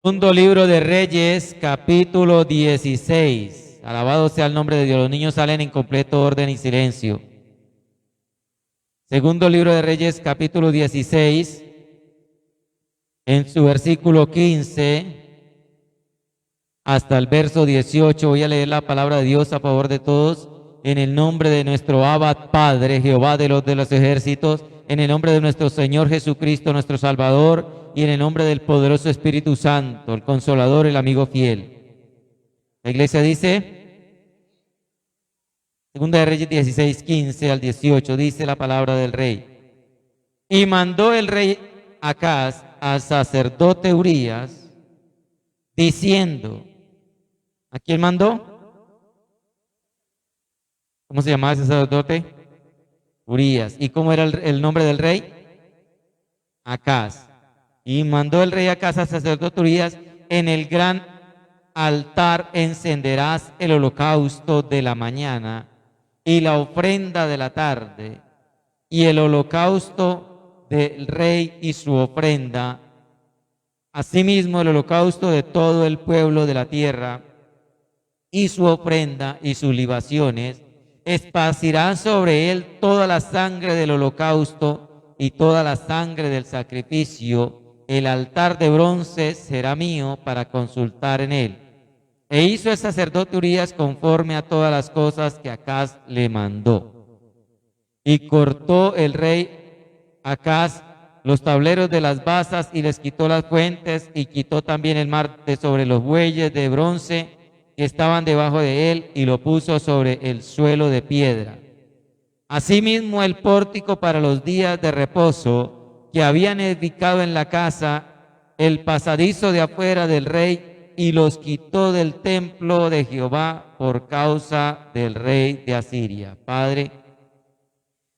Segundo libro de Reyes, capítulo 16. Alabado sea el nombre de Dios. Los niños salen en completo orden y silencio. Segundo libro de Reyes, capítulo 16. En su versículo 15 hasta el verso 18. Voy a leer la palabra de Dios a favor de todos. En el nombre de nuestro Abba Padre, Jehová de los ejércitos. En el nombre de nuestro Señor Jesucristo, nuestro Salvador. Y en el nombre del poderoso Espíritu Santo, el Consolador, el amigo fiel. La iglesia dice, Segunda de Reyes 16, 15 al 18, dice la palabra del rey. Y mandó el rey Acaz al sacerdote Urías, diciendo, ¿a quién mandó? ¿Cómo se llamaba ese sacerdote? Urías. ¿Y cómo era el nombre del rey? Acaz. Y mandó el rey Acaz al sacerdote Urías: en el gran altar encenderás el holocausto de la mañana y la ofrenda de la tarde, y el holocausto del rey y su ofrenda, asimismo el holocausto de todo el pueblo de la tierra y su ofrenda y sus libaciones. Esparcirán sobre él toda la sangre del holocausto y toda la sangre del sacrificio. El altar de bronce será mío para consultar en él. E hizo el sacerdote Urías conforme a todas las cosas que Acaz le mandó. Y cortó el rey Acaz los tableros de las basas y les quitó las fuentes, y quitó también el marte sobre los bueyes de bronce que estaban debajo de él, y lo puso sobre el suelo de piedra. Asimismo el pórtico para los días de reposo que habían edificado en la casa, el pasadizo de afuera del rey, y los quitó del templo de Jehová por causa del rey de Asiria. Padre,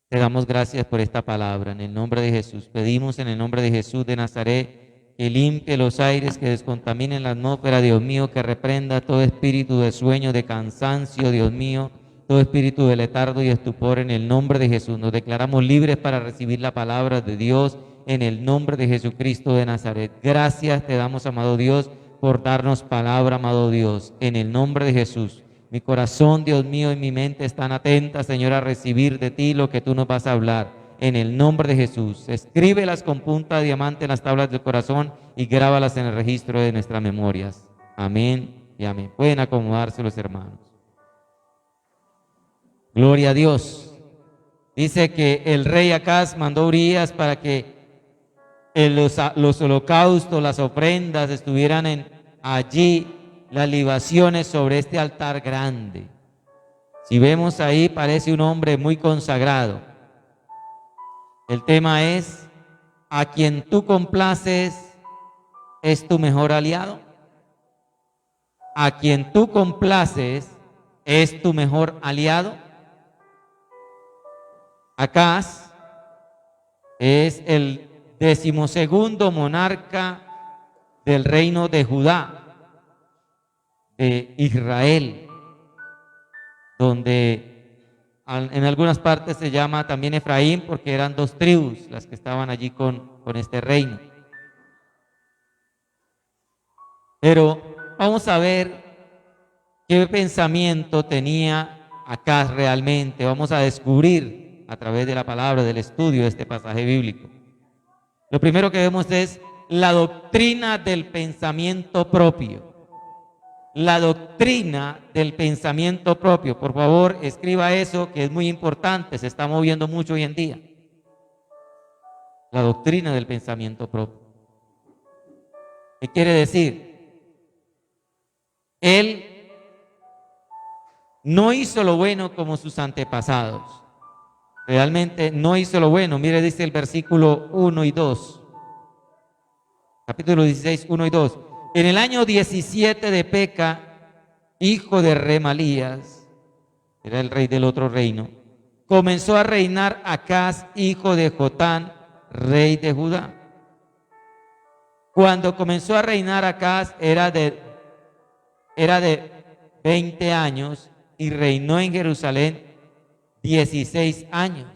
te damos gracias por esta palabra. En el nombre de Jesús pedimos, en el nombre de Jesús de Nazaret, que limpie los aires, que descontaminen la atmósfera, Dios mío, que reprenda todo espíritu de sueño, de cansancio, Dios mío, todo espíritu de letargo y estupor. En el nombre de Jesús nos declaramos libres para recibir la palabra de Dios en el nombre de Jesucristo de Nazaret. Gracias te damos, amado Dios, por darnos palabra, amado Dios, en el nombre de Jesús. Mi corazón, Dios mío, y mi mente están atentas, Señor, a recibir de ti lo que tú nos vas a hablar. En el nombre de Jesús, escríbelas con punta de diamante en las tablas del corazón y grábalas en el registro de nuestras memorias. Amén y amén. Pueden acomodarse los hermanos. Gloria a Dios. Dice que el rey Acaz mandó a Urías para que los holocaustos, las ofrendas estuvieran allí, las libaciones sobre este altar grande. Si vemos ahí, parece un hombre muy consagrado. El tema es: ¿a quien tú complaces es tu mejor aliado? ¿A quien tú complaces es tu mejor aliado? Acaz es el 12º monarca del reino de Judá, de Israel, donde en algunas partes se llama también Efraín, porque eran 2 tribus las que estaban allí con este reino. Pero vamos a ver qué pensamiento tenía Acaz realmente. Vamos a descubrir a través de la palabra, del estudio de este pasaje bíblico. Lo primero que vemos es la doctrina del pensamiento propio. La doctrina del pensamiento propio. Por favor, escriba eso, que es muy importante, se está moviendo mucho hoy en día. La doctrina del pensamiento propio. ¿Qué quiere decir? Él no hizo lo bueno como sus antepasados. Realmente no hizo lo bueno. Mire, dice el versículo 1 y 2. Capítulo 16, 1 y 2. En el año 17 de Peca, hijo de Remalías, era el rey del otro reino, comenzó a reinar Acaz, hijo de Jotán, rey de Judá. Cuando comenzó a reinar Acaz era de 20 años y reinó en Jerusalén 16 años.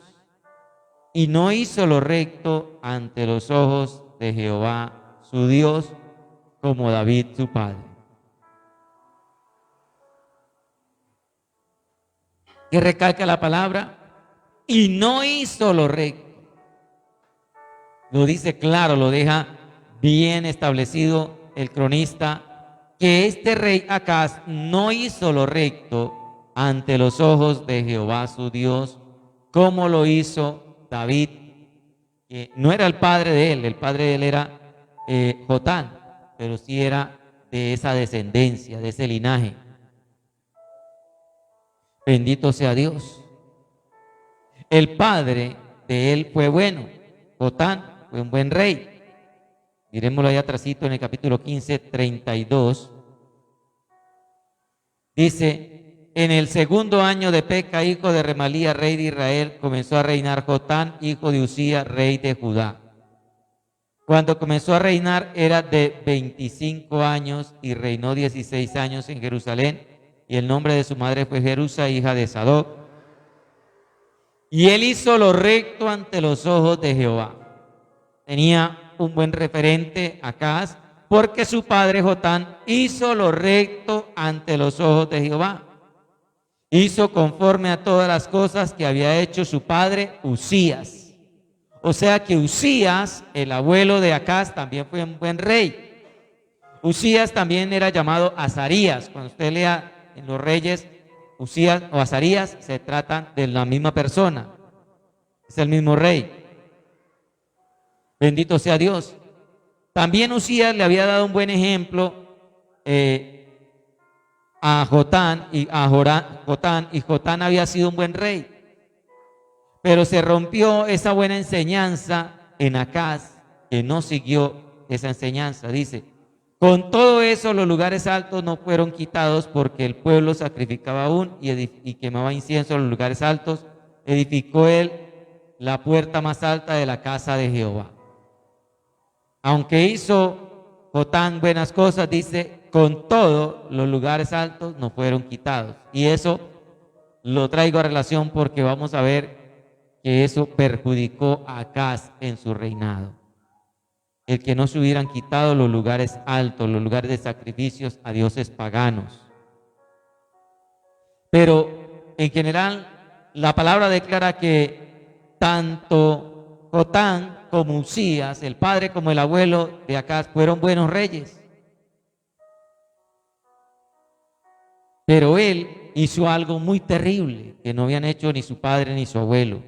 Y no hizo lo recto ante los ojos de Jehová su Dios, como David su padre. Que recalca la palabra, y no hizo lo recto. Lo dice claro, lo deja bien establecido el cronista, que este rey Acaz no hizo lo recto ante los ojos de Jehová su Dios, como lo hizo David, que no era el padre de él, el padre de él era Jotán, pero sí era de esa descendencia, de ese linaje. Bendito sea Dios. El padre de él fue bueno, Jotán fue un buen rey. Miremoslo ahí atrásito en el capítulo 15, 32. Dice, en el segundo año de Peca, hijo de Remalía, rey de Israel, comenzó a reinar Jotán, hijo de Usía, rey de Judá. Cuando comenzó a reinar era de 25 años y reinó 16 años en Jerusalén, y el nombre de su madre fue Jerusa, hija de Sadoc. Y él hizo lo recto ante los ojos de Jehová. Tenía un buen referente Acaz, porque su padre Jotán hizo lo recto ante los ojos de Jehová. Hizo conforme a todas las cosas que había hecho su padre Usías. O sea que Usías, el abuelo de Acaz, también fue un buen rey. Usías también era llamado Azarías. Cuando usted lea en los reyes, Usías o Azarías se tratan de la misma persona. Es el mismo rey. Bendito sea Dios. También Usías le había dado un buen ejemplo a Jotán y Jotán había sido un buen rey. Pero se rompió esa buena enseñanza en Acaz, que no siguió esa enseñanza. Dice, con todo eso los lugares altos no fueron quitados porque el pueblo sacrificaba aún y quemaba incienso en los lugares altos. Edificó él la puerta más alta de la casa de Jehová. Aunque hizo Jotán buenas cosas, dice, con todo los lugares altos no fueron quitados. Y eso lo traigo a relación porque vamos a ver que eso perjudicó a Acaz en su reinado. El que no se hubieran quitado los lugares altos, los lugares de sacrificios a dioses paganos. Pero en general, la palabra declara que tanto Jotán como Usías, el padre como el abuelo de Acaz, fueron buenos reyes. Pero él hizo algo muy terrible que no habían hecho ni su padre ni su abuelo.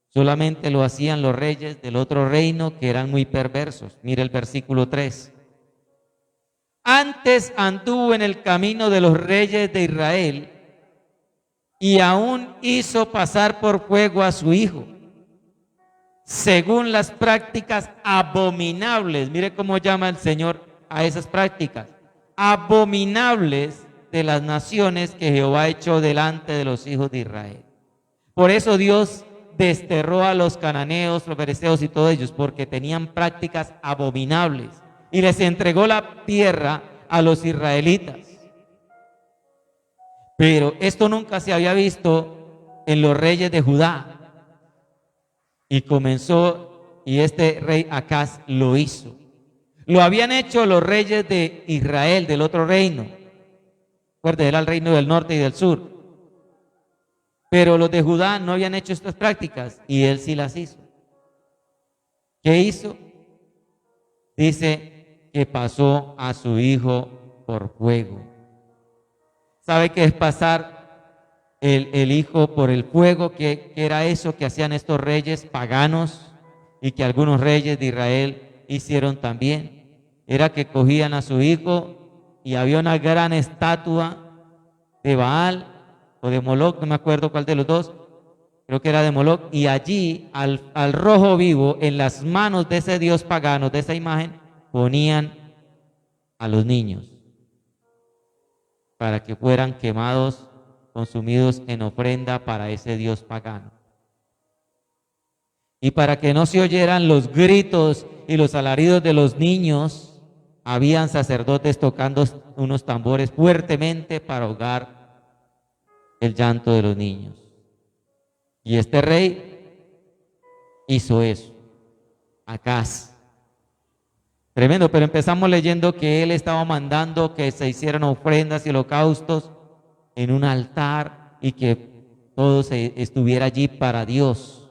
Solamente lo hacían los reyes del otro reino que eran muy perversos. Mira el versículo 3. Antes anduvo en el camino de los reyes de Israel y aún hizo pasar por fuego a su hijo, según las prácticas abominables. Mire cómo llama el Señor a esas prácticas abominables de las naciones que Jehová echó delante de los hijos de Israel. Por eso Dios desterró a los cananeos, los fereceos y todos ellos, porque tenían prácticas abominables, y les entregó la tierra a los israelitas. Pero esto nunca se había visto en los reyes de Judá. Y comenzó, y este rey Acaz lo hizo. Lo habían hecho los reyes de Israel, del otro reino. Recuerden, era el reino del norte y del sur. Pero los de Judá no habían hecho estas prácticas y él sí las hizo. ¿Qué hizo? Dice que pasó a su hijo por fuego. ¿Sabe qué es pasar el hijo por el fuego? ¿Qué era eso que hacían estos reyes paganos y que algunos reyes de Israel hicieron también? Era que cogían a su hijo y había una gran estatua de Baal o de Moloc, no me acuerdo cuál de los dos, creo que era de Moloc, y allí al rojo vivo, en las manos de ese dios pagano, de esa imagen, ponían a los niños para que fueran quemados, consumidos en ofrenda para ese dios pagano. Y para que no se oyeran los gritos y los alaridos de los niños, habían sacerdotes tocando unos tambores fuertemente para ahogar el llanto de los niños. Y este rey hizo eso, Acaz. Tremendo, pero empezamos leyendo que él estaba mandando que se hicieran ofrendas y holocaustos en un altar y que todo estuviera allí para Dios,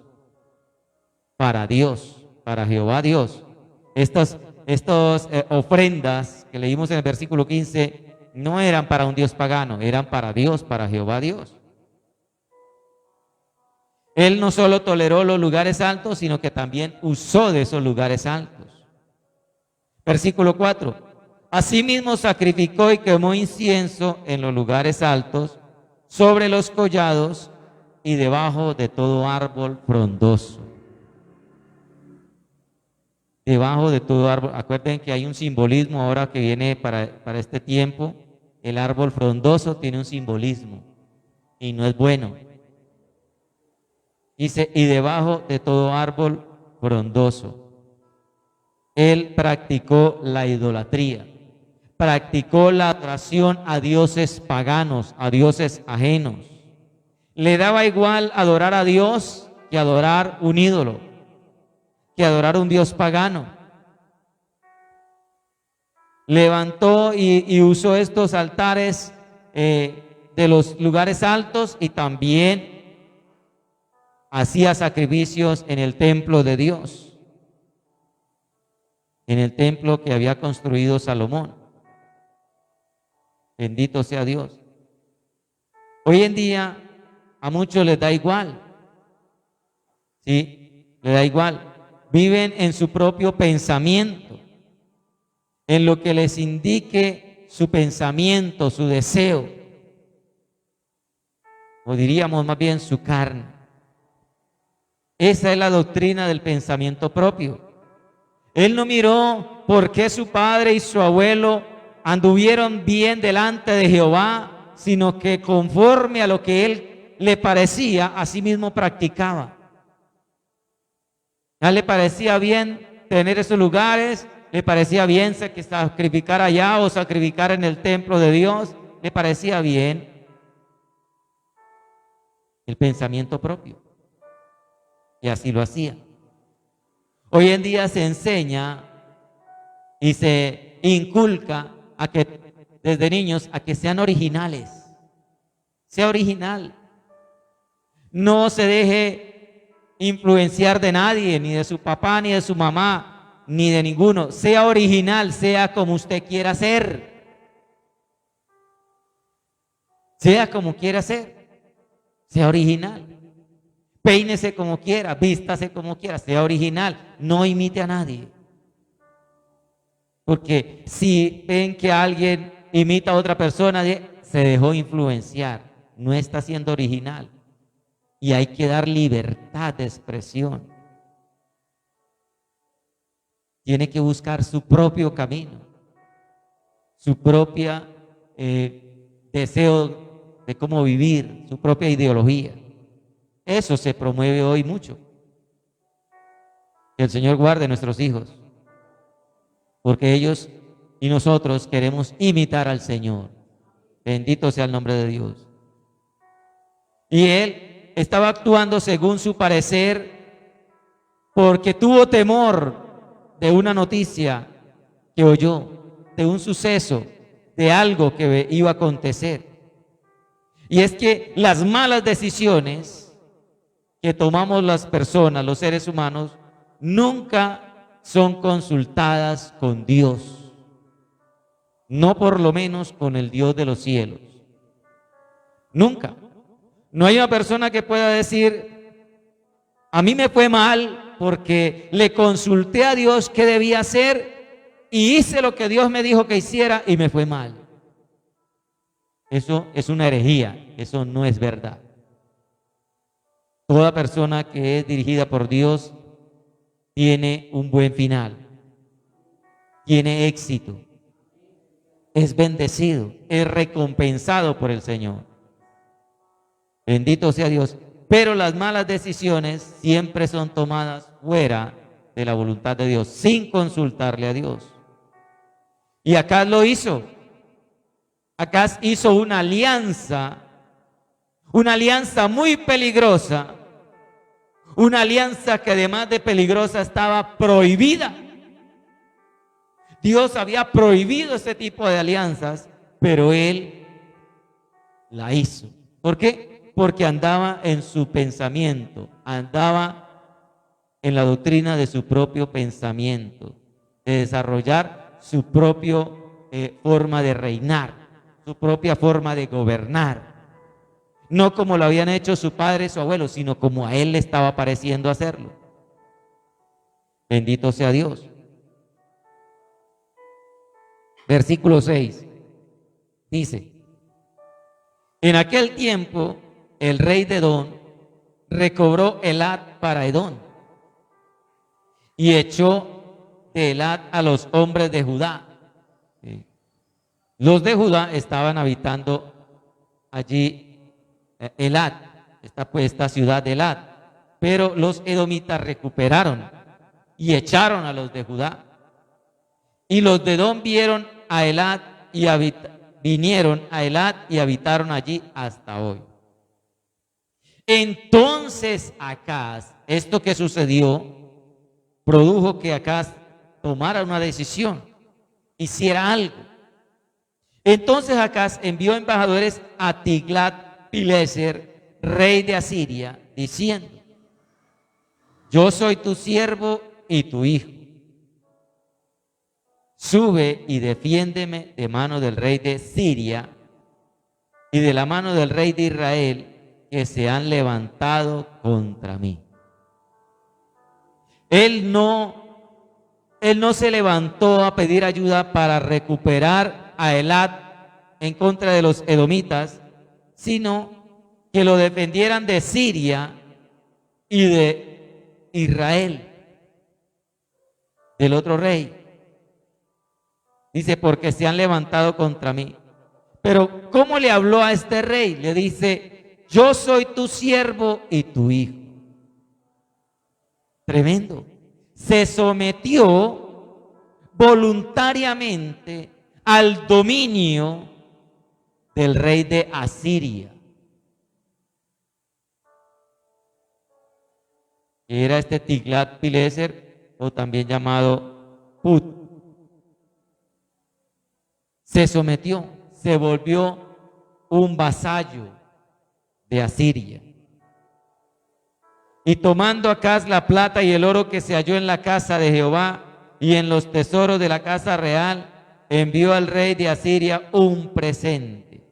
para Jehová Dios. Estas ofrendas que leímos en el versículo 15 no eran para un Dios pagano, eran para Dios, para Jehová Dios. Él no solo toleró los lugares altos, sino que también usó de esos lugares altos. Versículo 4. Asimismo sacrificó y quemó incienso en los lugares altos, sobre los collados y debajo de todo árbol frondoso. Debajo de todo árbol. Acuerden que hay un simbolismo ahora que viene para este tiempo. El árbol frondoso tiene un simbolismo y no es bueno. Dice, y debajo de todo árbol frondoso. Él practicó la idolatría, practicó la adoración a dioses paganos, a dioses ajenos. Le daba igual adorar a Dios que adorar un ídolo, que adorar un Dios pagano. Levantó y usó estos altares de los lugares altos y también hacía sacrificios en el templo de Dios, en el templo que había construido Salomón. Bendito sea Dios. Hoy en día a muchos les da igual, ¿sí? Les da igual. Viven en su propio pensamiento, en lo que les indique su pensamiento, su deseo, o diríamos más bien su carne. Esa es la doctrina del pensamiento propio. Él no miró por qué su padre y su abuelo anduvieron bien delante de Jehová, sino que conforme a lo que él le parecía, así mismo practicaba. A él le parecía bien tener esos lugares, le parecía bien sacrificar allá o sacrificar en el templo de Dios, le parecía bien el pensamiento propio. Y así lo hacía. Hoy en día se enseña y se inculca a que desde niños a que sean originales. Sea original. No se deje influenciar de nadie, ni de su papá, ni de su mamá, ni de ninguno. Sea original, sea como usted quiera ser. Sea como quiera ser. Sea original. Peínese como quiera, vístase como quiera, sea original, no imite a nadie. Porque si ven que alguien imita a otra persona, se dejó influenciar, no está siendo original. Y hay que dar libertad de expresión. Tiene que buscar su propio camino, su propia deseo de cómo vivir, su propia ideología. Eso se promueve hoy mucho. Que el Señor guarde a nuestros hijos, porque ellos y nosotros queremos imitar al Señor. Bendito sea el nombre de Dios. Y él estaba actuando según su parecer porque tuvo temor de una noticia que oyó, de un suceso, de algo que iba a acontecer. Y es que las malas decisiones que tomamos las personas, los seres humanos, nunca son consultadas con Dios, no por lo menos con el Dios de los cielos. Nunca. No hay una persona que pueda decir, a mí me fue mal porque le consulté a Dios qué debía hacer y hice lo que Dios me dijo que hiciera y me fue mal. Eso es una herejía, eso no es verdad. Toda persona que es dirigida por Dios tiene un buen final, tiene éxito, es bendecido, es recompensado por el Señor. Bendito sea Dios. Pero las malas decisiones siempre son tomadas fuera de la voluntad de Dios, sin consultarle a Dios. Y Acaz lo hizo. Acaz hizo una alianza muy peligrosa, una alianza que además de peligrosa estaba prohibida. Dios había prohibido este tipo de alianzas, pero él la hizo. ¿Por qué? Porque andaba en su pensamiento, andaba en la doctrina de su propio pensamiento, de desarrollar su propia forma de reinar, su propia forma de gobernar. No como lo habían hecho su padre y su abuelo, sino como a él le estaba pareciendo hacerlo. Bendito sea Dios. Versículo 6 dice: en aquel tiempo el rey de Edom recobró Elat para Edom y echó de Elat a los hombres de Judá. Los de Judá estaban habitando allí Elat, esta ciudad de Elat, pero los edomitas recuperaron y echaron a los de Judá. Y los de Edom vieron a Elat y vinieron a Elat y habitaron allí hasta hoy. Entonces Acaz, esto que sucedió, produjo que Acaz tomara una decisión, hiciera algo. Entonces Acaz envió embajadores a Tiglat-Pileser, rey de Asiria, diciendo: yo soy tu siervo y tu hijo. Sube y defiéndeme de mano del rey de Siria y de la mano del rey de Israel, que se han levantado contra mí. Él no se levantó a pedir ayuda para recuperar a Elat en contra de los edomitas, sino que lo defendieran de Siria y de Israel, del otro rey. Dice: porque se han levantado contra mí. Pero ¿cómo le habló a este rey? Le dice: yo soy tu siervo y tu hijo. Tremendo. Se sometió voluntariamente al dominio del rey de Asiria, que era este Tiglat-Pileser, o también llamado Put. Se sometió, se volvió un vasallo de Asiria. Y tomando Acaz la plata y el oro que se halló en la casa de Jehová y en los tesoros de la casa real, envió al rey de Asiria un presente.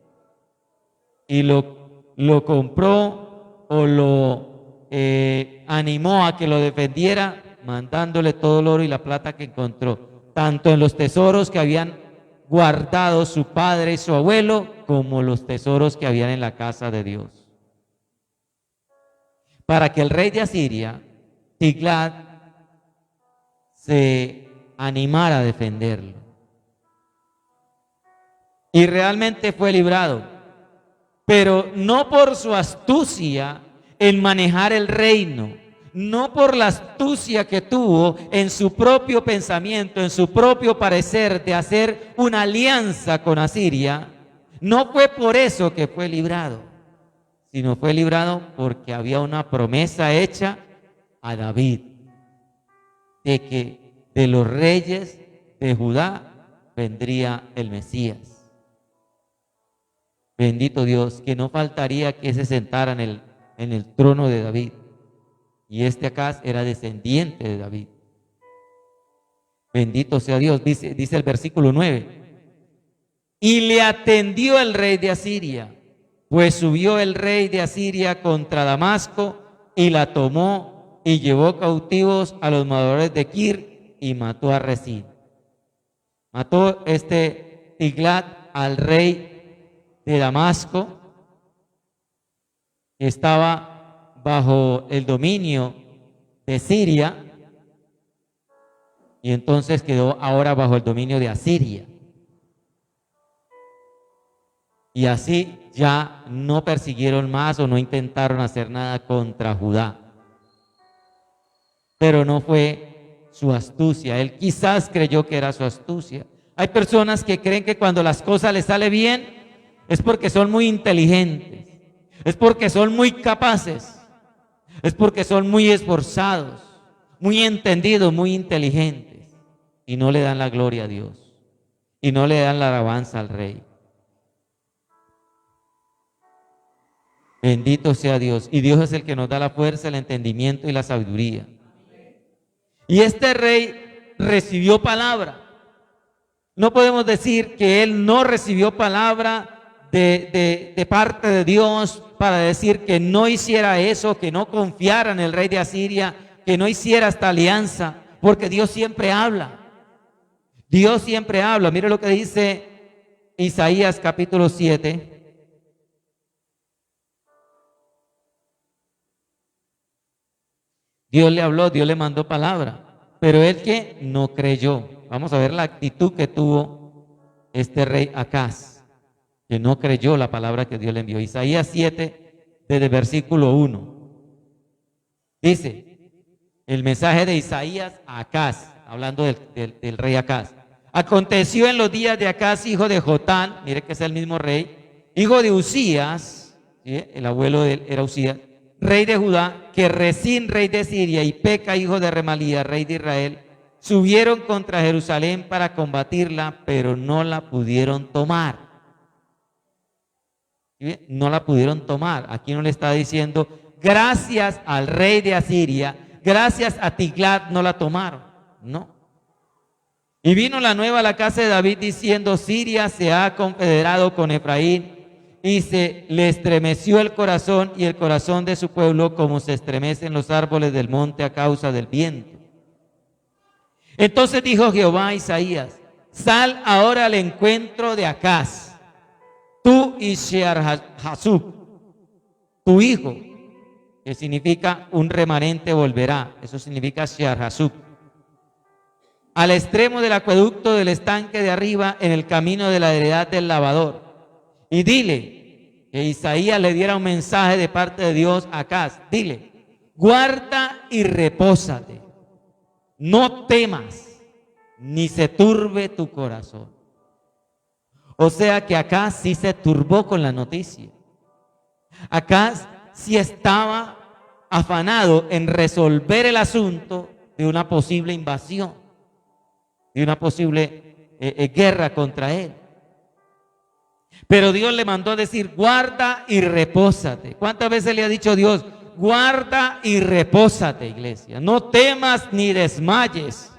Y lo compró o lo animó a que lo defendiera, mandándole todo el oro y la plata que encontró, tanto en los tesoros que habían guardado su padre y su abuelo, como los tesoros que habían en la casa de Dios, para que el rey de Asiria, Tiglat, se animara a defenderlo. Y realmente fue librado, pero no por su astucia en manejar el reino, no por la astucia que tuvo en su propio pensamiento, en su propio parecer de hacer una alianza con Asiria. No fue por eso que fue librado, sino fue librado porque había una promesa hecha a David de que de los reyes de Judá vendría el Mesías. Bendito Dios, que no faltaría que se sentara en el trono de David. Y este Acaz era descendiente de David. Bendito sea Dios. Dice el versículo 9: y le atendió el rey de Asiria, pues subió el rey de Asiria contra Damasco y la tomó y llevó cautivos a los moradores de Kir y mató a Rezín. Mató Tiglat al rey de Damasco, que estaba bajo el dominio de Siria, y entonces quedó ahora bajo el dominio de Asiria. Y así ya no persiguieron más o no intentaron hacer nada contra Judá. Pero no fue su astucia. Él quizás creyó que era su astucia. Hay personas que creen que cuando las cosas les salen bien es porque son muy inteligentes, es porque son muy capaces, es porque son muy esforzados, muy entendidos, muy inteligentes. y no le dan la gloria a Dios y no le dan la alabanza al rey. Bendito sea Dios. Y Dios es el que nos da la fuerza, el entendimiento y la sabiduría. Y este rey recibió palabra. No podemos decir que él no recibió palabra de parte de Dios para decir que no hiciera eso, que no confiara en el rey de Asiria, que no hiciera esta alianza, porque Dios siempre habla. Dios siempre habla. Mire lo que dice Isaías capítulo 7. Dios le habló, Dios le mandó palabra, pero él que no creyó. Vamos a ver la actitud que tuvo este rey Acaz, que no creyó la palabra que Dios le envió. Isaías 7, desde el versículo 1. Dice, el mensaje de Isaías a Acaz, hablando del rey Acaz. Aconteció en los días de Acaz, hijo de Jotán, mire que es el mismo rey, hijo de Usías, ¿sí? El abuelo de él era Usías, rey de Judá, que Resín, rey de Siria, y Peca, hijo de Remalía, rey de Israel, subieron contra Jerusalén para combatirla, pero no la pudieron tomar. ¿Sí? No la pudieron tomar. Aquí no le está diciendo, gracias al rey de Asiria, gracias a Tiglat no la tomaron. No. Y vino la nueva a la casa de David diciendo, Siria se ha confederado con Efraín, y se le estremeció el corazón y el corazón de su pueblo como se estremecen los árboles del monte a causa del viento. Entonces dijo Jehová a Isaías, sal ahora al encuentro de Acaz, tú y Shear-Jasub, tu hijo, que significa un remanente volverá, eso significa Shear-Jasub, al extremo del acueducto del estanque de arriba en el camino de la heredad del lavador. Y dile que Isaías le diera un mensaje de parte de Dios a Acaz. Dile, guarda y repósate. No temas, ni se turbe tu corazón. O sea que Acaz sí se turbó con la noticia. Acaz sí estaba afanado en resolver el asunto de una posible invasión, de una posible guerra contra él. Pero Dios le mandó a decir, guarda y repósate. ¿Cuántas veces le ha dicho Dios, guarda y repósate, iglesia? No temas ni desmayes.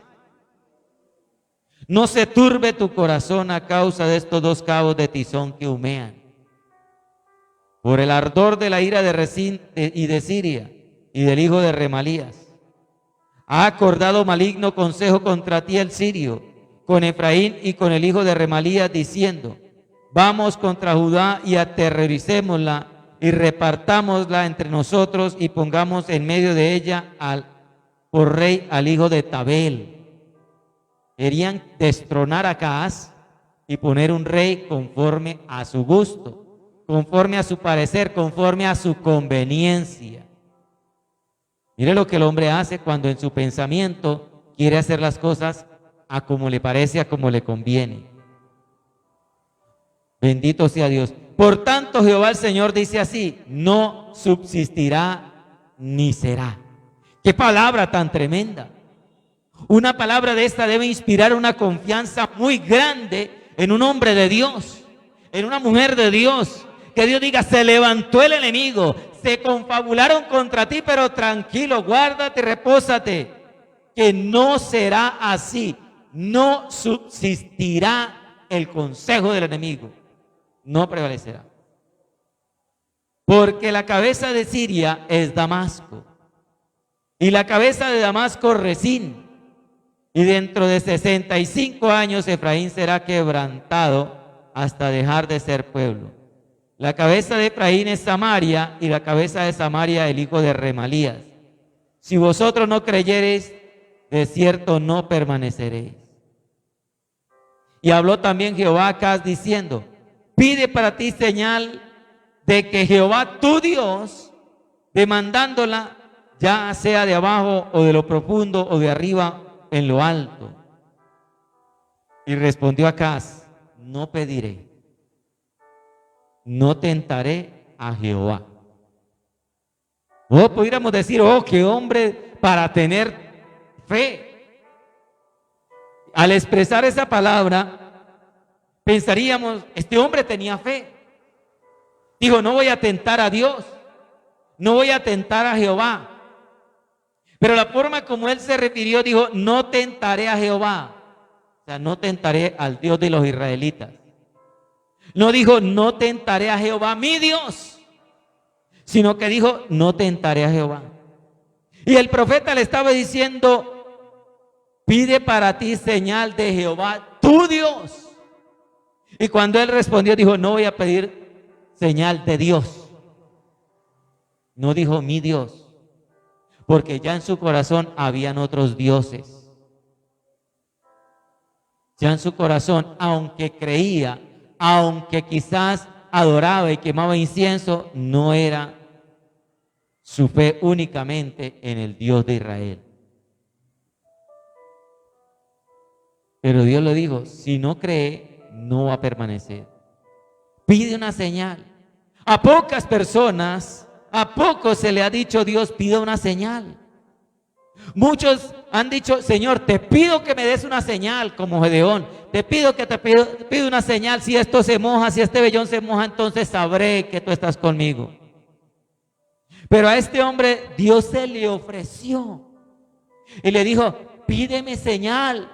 No se turbe tu corazón a causa de estos dos cabos de tizón que humean. Por el ardor de la ira de Resín y de Siria y del hijo de Remalías. Ha acordado maligno consejo contra ti el sirio, con Efraín y con el hijo de Remalías, diciendo, vamos contra Judá y aterroricémosla y repartámosla entre nosotros y pongamos en medio de ella por rey al hijo de Tabel. Querían destronar a Acaz y poner un rey conforme a su gusto, conforme a su parecer, conforme a su conveniencia. Mire lo que el hombre hace cuando en su pensamiento quiere hacer las cosas a como le parece, a como le conviene. Bendito sea Dios. Por tanto, Jehová el Señor dice así, no subsistirá ni será. Qué palabra tan tremenda. Una palabra de esta debe inspirar una confianza muy grande en un hombre de Dios, en una mujer de Dios. Que Dios diga, se levantó el enemigo, se confabularon contra ti, pero tranquilo, guárdate, repósate, que no será así. No subsistirá el consejo del enemigo. No prevalecerá. Porque la cabeza de Siria es Damasco y la cabeza de Damasco Resín, y dentro de 65 años Efraín será quebrantado hasta dejar de ser pueblo. La cabeza de Efraín es Samaria y la cabeza de Samaria el hijo de Remalías. Si vosotros no creyereis, de cierto no permaneceréis. Y habló también Jehová a Acaz diciendo, pide para ti señal de que Jehová tu Dios, demandándola, ya sea de abajo o de lo profundo o de arriba en lo alto. Y respondió Acaz, no pediré, no tentaré a Jehová. O pudiéramos decir, oh, qué hombre para tener fe. al expresar esa palabra, pensaríamos, este hombre tenía fe. Dijo, no voy a tentar a Dios, no voy a tentar a Jehová. Pero la forma como él se refirió, dijo, no tentaré a Jehová. O sea, no tentaré al Dios de los israelitas. No dijo, no tentaré a Jehová, mi Dios, sino que dijo, no tentaré a Jehová. Y el profeta le estaba diciendo, pide para ti señal de Jehová, tu Dios. Y cuando él respondió, dijo, no voy a pedir señal de Dios. No dijo mi Dios, porque ya en su corazón habían otros dioses. Ya en su corazón, aunque creía, aunque quizás adoraba y quemaba incienso, no era su fe únicamente en el Dios de Israel. Pero Dios le dijo, si no cree, no va a permanecer. Pide una señal. A pocas personas, a pocos se le ha dicho Dios, pide una señal. Muchos han dicho, Señor, te pido que me des una señal, como Gedeón. Te pido una señal. Si esto se moja, si este vellón se moja, entonces sabré que tú estás conmigo. Pero a este hombre Dios se le ofreció y le dijo, pídeme señal.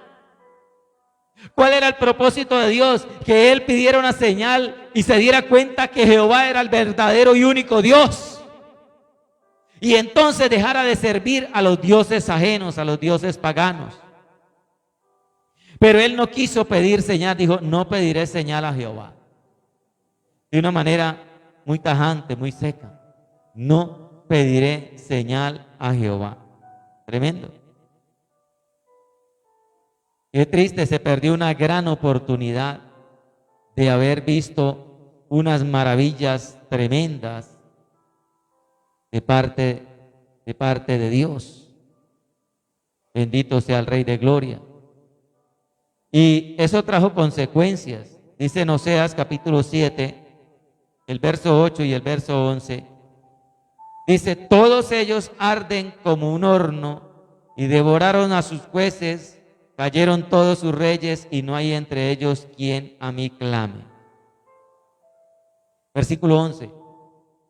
¿Cuál era el propósito de Dios? Que él pidiera una señal y se diera cuenta que Jehová era el verdadero y único Dios. Y entonces dejara de servir a los dioses ajenos, a los dioses paganos. Pero él no quiso pedir señal, dijo, no pediré señal a Jehová. De una manera muy tajante, muy seca. No pediré señal a Jehová. Tremendo. Qué triste, se perdió una gran oportunidad de haber visto unas maravillas tremendas de parte de Dios. Bendito sea el Rey de Gloria. Y eso trajo consecuencias. Dice en Oseas capítulo 7, el verso 8 y el verso 11. Dice, todos ellos arden como un horno y devoraron a sus jueces, cayeron todos sus reyes y no hay entre ellos quien a mí clame. Versículo 11.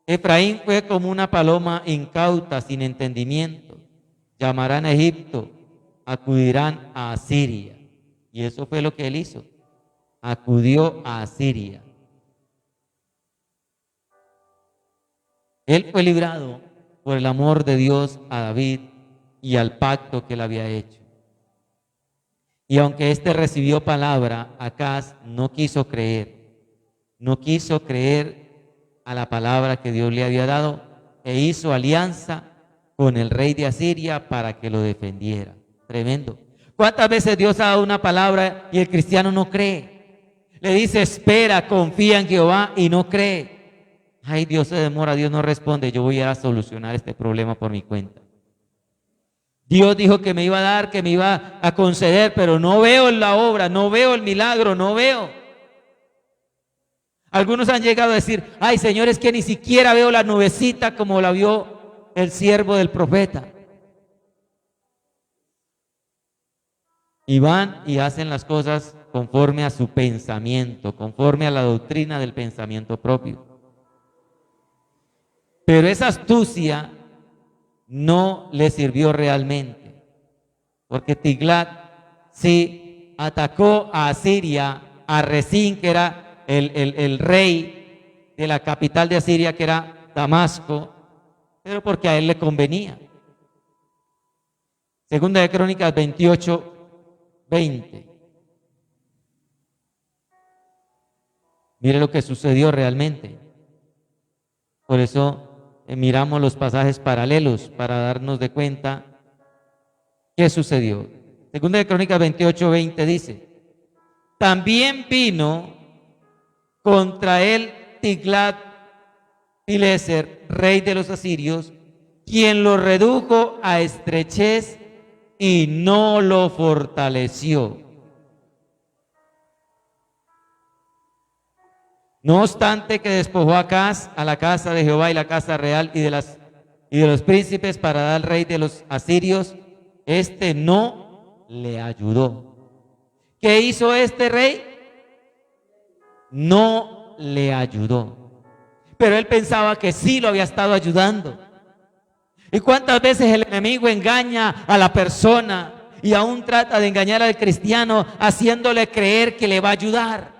Efraín fue como una paloma incauta, sin entendimiento. Llamarán a Egipto, acudirán a Asiria. Y eso fue lo que él hizo. Acudió a Asiria. Él fue librado por el amor de Dios a David y al pacto que él había hecho. Y aunque éste recibió palabra, Acaz no quiso creer. No quiso creer a la palabra que Dios le había dado e hizo alianza con el rey de Asiria para que lo defendiera. Tremendo. ¿Cuántas veces Dios ha dado una palabra y el cristiano no cree? Le dice, espera, confía en Jehová y no cree. Ay, Dios se demora, Dios no responde, yo voy a solucionar este problema por mi cuenta. Dios dijo que me iba a dar, que me iba a conceder, pero no veo la obra, no veo el milagro, no veo. Algunos han llegado a decir, ay Señor, es que ni siquiera veo la nubecita como la vio el siervo del profeta. Y van y hacen las cosas conforme a su pensamiento, conforme a la doctrina del pensamiento propio. Pero esa astucia no le sirvió realmente, porque Tiglat sí atacó a Asiria, a Resín, que era el rey de la capital de Asiria, que era Damasco, pero porque a él le convenía. Segunda de Crónicas 28:20. Mire lo que sucedió realmente. Por eso miramos los pasajes paralelos para darnos de cuenta qué sucedió. Segunda de Crónicas 28:20 dice: también vino contra él Tiglat-Pileser, rey de los asirios, quien lo redujo a estrechez y no lo fortaleció. No obstante que despojó a Acaz, a la casa de Jehová y la casa real y de los príncipes para dar al rey de los asirios, este no le ayudó. ¿Qué hizo este rey? No le ayudó. Pero él pensaba que sí lo había estado ayudando. ¿Y cuántas veces el enemigo engaña a la persona y aún trata de engañar al cristiano haciéndole creer que le va a ayudar?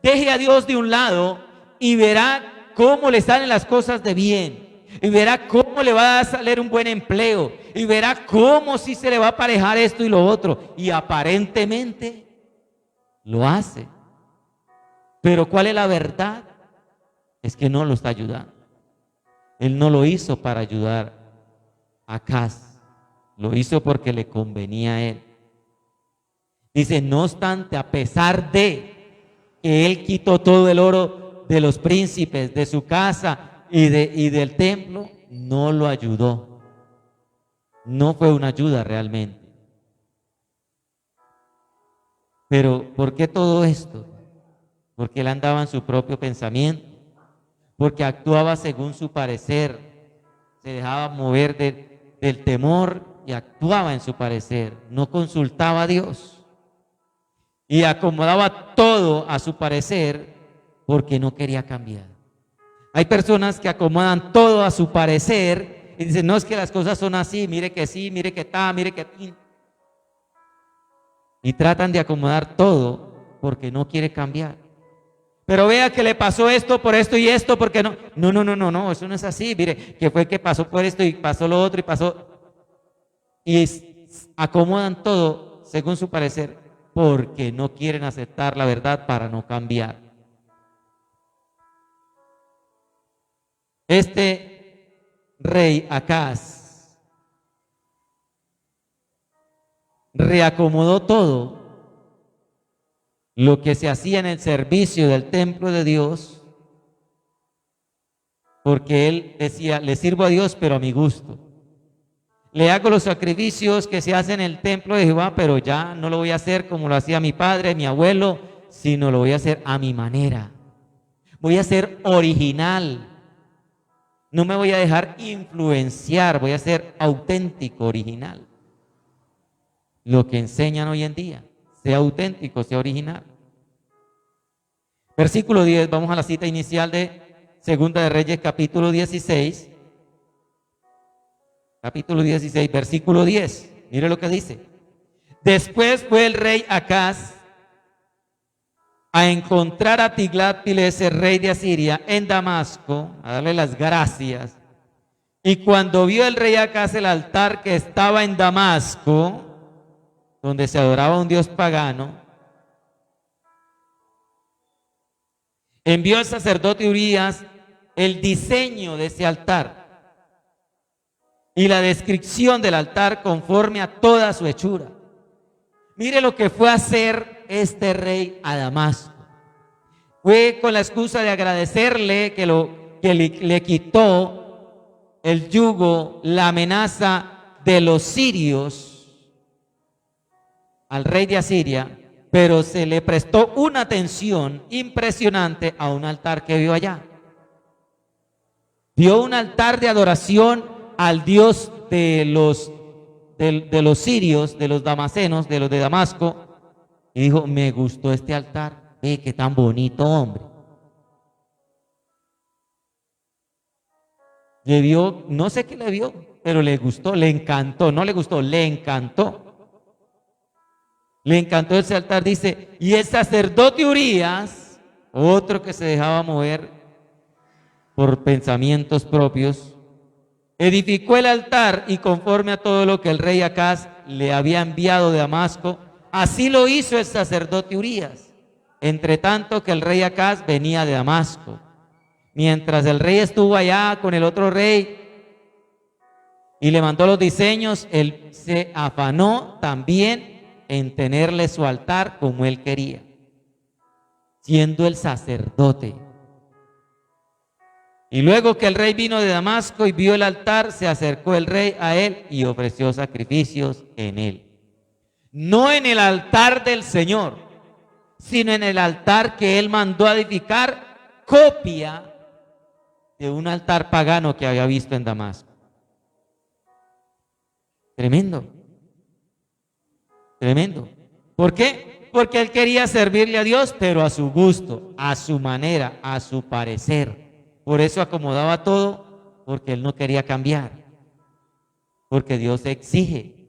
Deje a Dios de un lado y verá cómo le salen las cosas de bien. Y verá cómo le va a salir un buen empleo. Y verá cómo sí se le va a aparejar esto y lo otro. Y aparentemente lo hace. Pero ¿cuál es la verdad? Es que no lo está ayudando. Él no lo hizo para ayudar a Acaz. Lo hizo porque le convenía a él. Dice, no obstante, a pesar de que él quitó todo el oro de los príncipes, de su casa y del templo, no lo ayudó. No fue una ayuda realmente. Pero ¿por qué todo esto? Porque él andaba en su propio pensamiento, porque actuaba según su parecer, se dejaba mover del temor y actuaba en su parecer, no consultaba a Dios y acomodaba todo a su parecer porque no quería cambiar. Hay personas que acomodan todo a su parecer y dicen, no, es que las cosas son así, mire que sí, mire que está, mire que tin. Y tratan de acomodar todo porque no quiere cambiar. Pero vea que le pasó esto por esto y esto, porque no. No, eso no es así. Mire, que fue que pasó por esto y pasó lo otro y pasó. Y acomodan todo según su parecer, porque no quieren aceptar la verdad para no cambiar. Este rey Acaz reacomodó todo lo que se hacía en el servicio del templo de Dios, porque él decía, le sirvo a Dios pero a mi gusto. Le hago los sacrificios que se hacen en el templo de Jehová, pero ya no lo voy a hacer como lo hacía mi padre, mi abuelo, sino lo voy a hacer a mi manera. Voy a ser original. No me voy a dejar influenciar, voy a ser auténtico, original. Lo que enseñan hoy en día, sea auténtico, sea original. Versículo 10, vamos a la cita inicial de Segunda de Reyes, capítulo 16. Capítulo 16, versículo 10. Mire lo que dice. Después fue el rey Acaz a encontrar a Tiglat-Pileser, rey de Asiria, en Damasco, a darle las gracias. Y cuando vio el rey Acaz el altar que estaba en Damasco, donde se adoraba un dios pagano, envió al sacerdote Urías el diseño de ese altar y la descripción del altar conforme a toda su hechura. Mire lo que fue a hacer este rey a Damasco. Fue con la excusa de agradecerle que le quitó el yugo, la amenaza de los sirios al rey de Asiria, pero se le prestó una atención impresionante a un altar que vio allá. Vio un altar de adoración al Dios de los sirios, de los damasenos, de los de Damasco, y dijo, me gustó este altar, ve qué tan bonito, hombre. Le vio, no sé qué le vio, pero le gustó, le encantó, no le gustó, le encantó. Le encantó ese altar, dice, y el sacerdote Urías, otro que se dejaba mover por pensamientos propios, edificó el altar y conforme a todo lo que el rey Acaz le había enviado de Damasco, así lo hizo el sacerdote Urías, entre tanto que el rey Acaz venía de Damasco. Mientras el rey estuvo allá con el otro rey y le mandó los diseños, él se afanó también en tenerle su altar como él quería, siendo el sacerdote. Y luego que el rey vino de Damasco y vio el altar, se acercó el rey a él y ofreció sacrificios en él. No en el altar del Señor, sino en el altar que él mandó a edificar, copia de un altar pagano que había visto en Damasco. Tremendo. Tremendo. ¿Por qué? Porque él quería servirle a Dios, pero a su gusto, a su manera, a su parecer. Por eso acomodaba todo, porque él no quería cambiar. Porque Dios exige.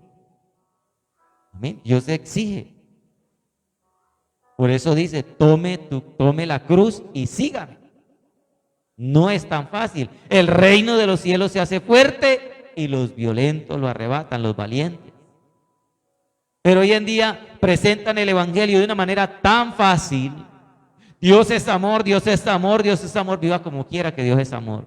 Amén. Dios exige. Por eso dice, tome la cruz y sígame. No es tan fácil. El reino de los cielos se hace fuerte y los violentos lo arrebatan, los valientes. Pero hoy en día presentan el evangelio de una manera tan fácil. Dios es amor, Dios es amor, Dios es amor. Viva como quiera, que Dios es amor.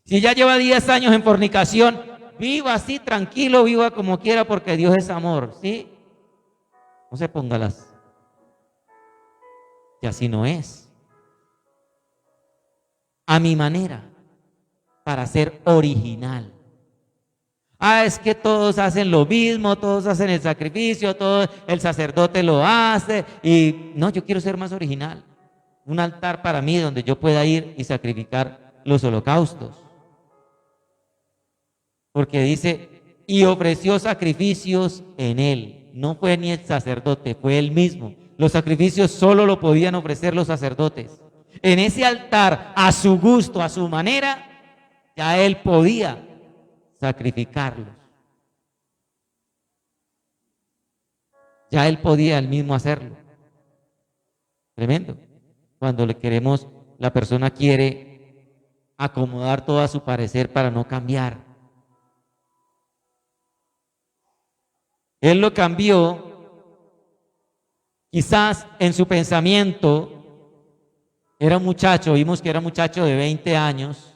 Si ya lleva 10 años en fornicación, viva así tranquilo, viva como quiera, porque Dios es amor, ¿sí? No se ponga las. Y así no es. A mi manera, para ser original. Es que todos hacen lo mismo, todos hacen el sacrificio, todo el sacerdote lo hace. Y no, yo quiero ser más original. Un altar para mí donde yo pueda ir y sacrificar los holocaustos. Porque dice, y ofreció sacrificios en él. No fue ni el sacerdote, fue él mismo. Los sacrificios solo lo podían ofrecer los sacerdotes. En ese altar, a su gusto, a su manera, ya él podía sacrificarlos. Ya él podía él mismo hacerlo. Tremendo. Cuando le queremos, la persona quiere acomodar todo a su parecer para no cambiar. Él lo cambió, quizás en su pensamiento. Era un muchacho, vimos que era un muchacho de 20 años,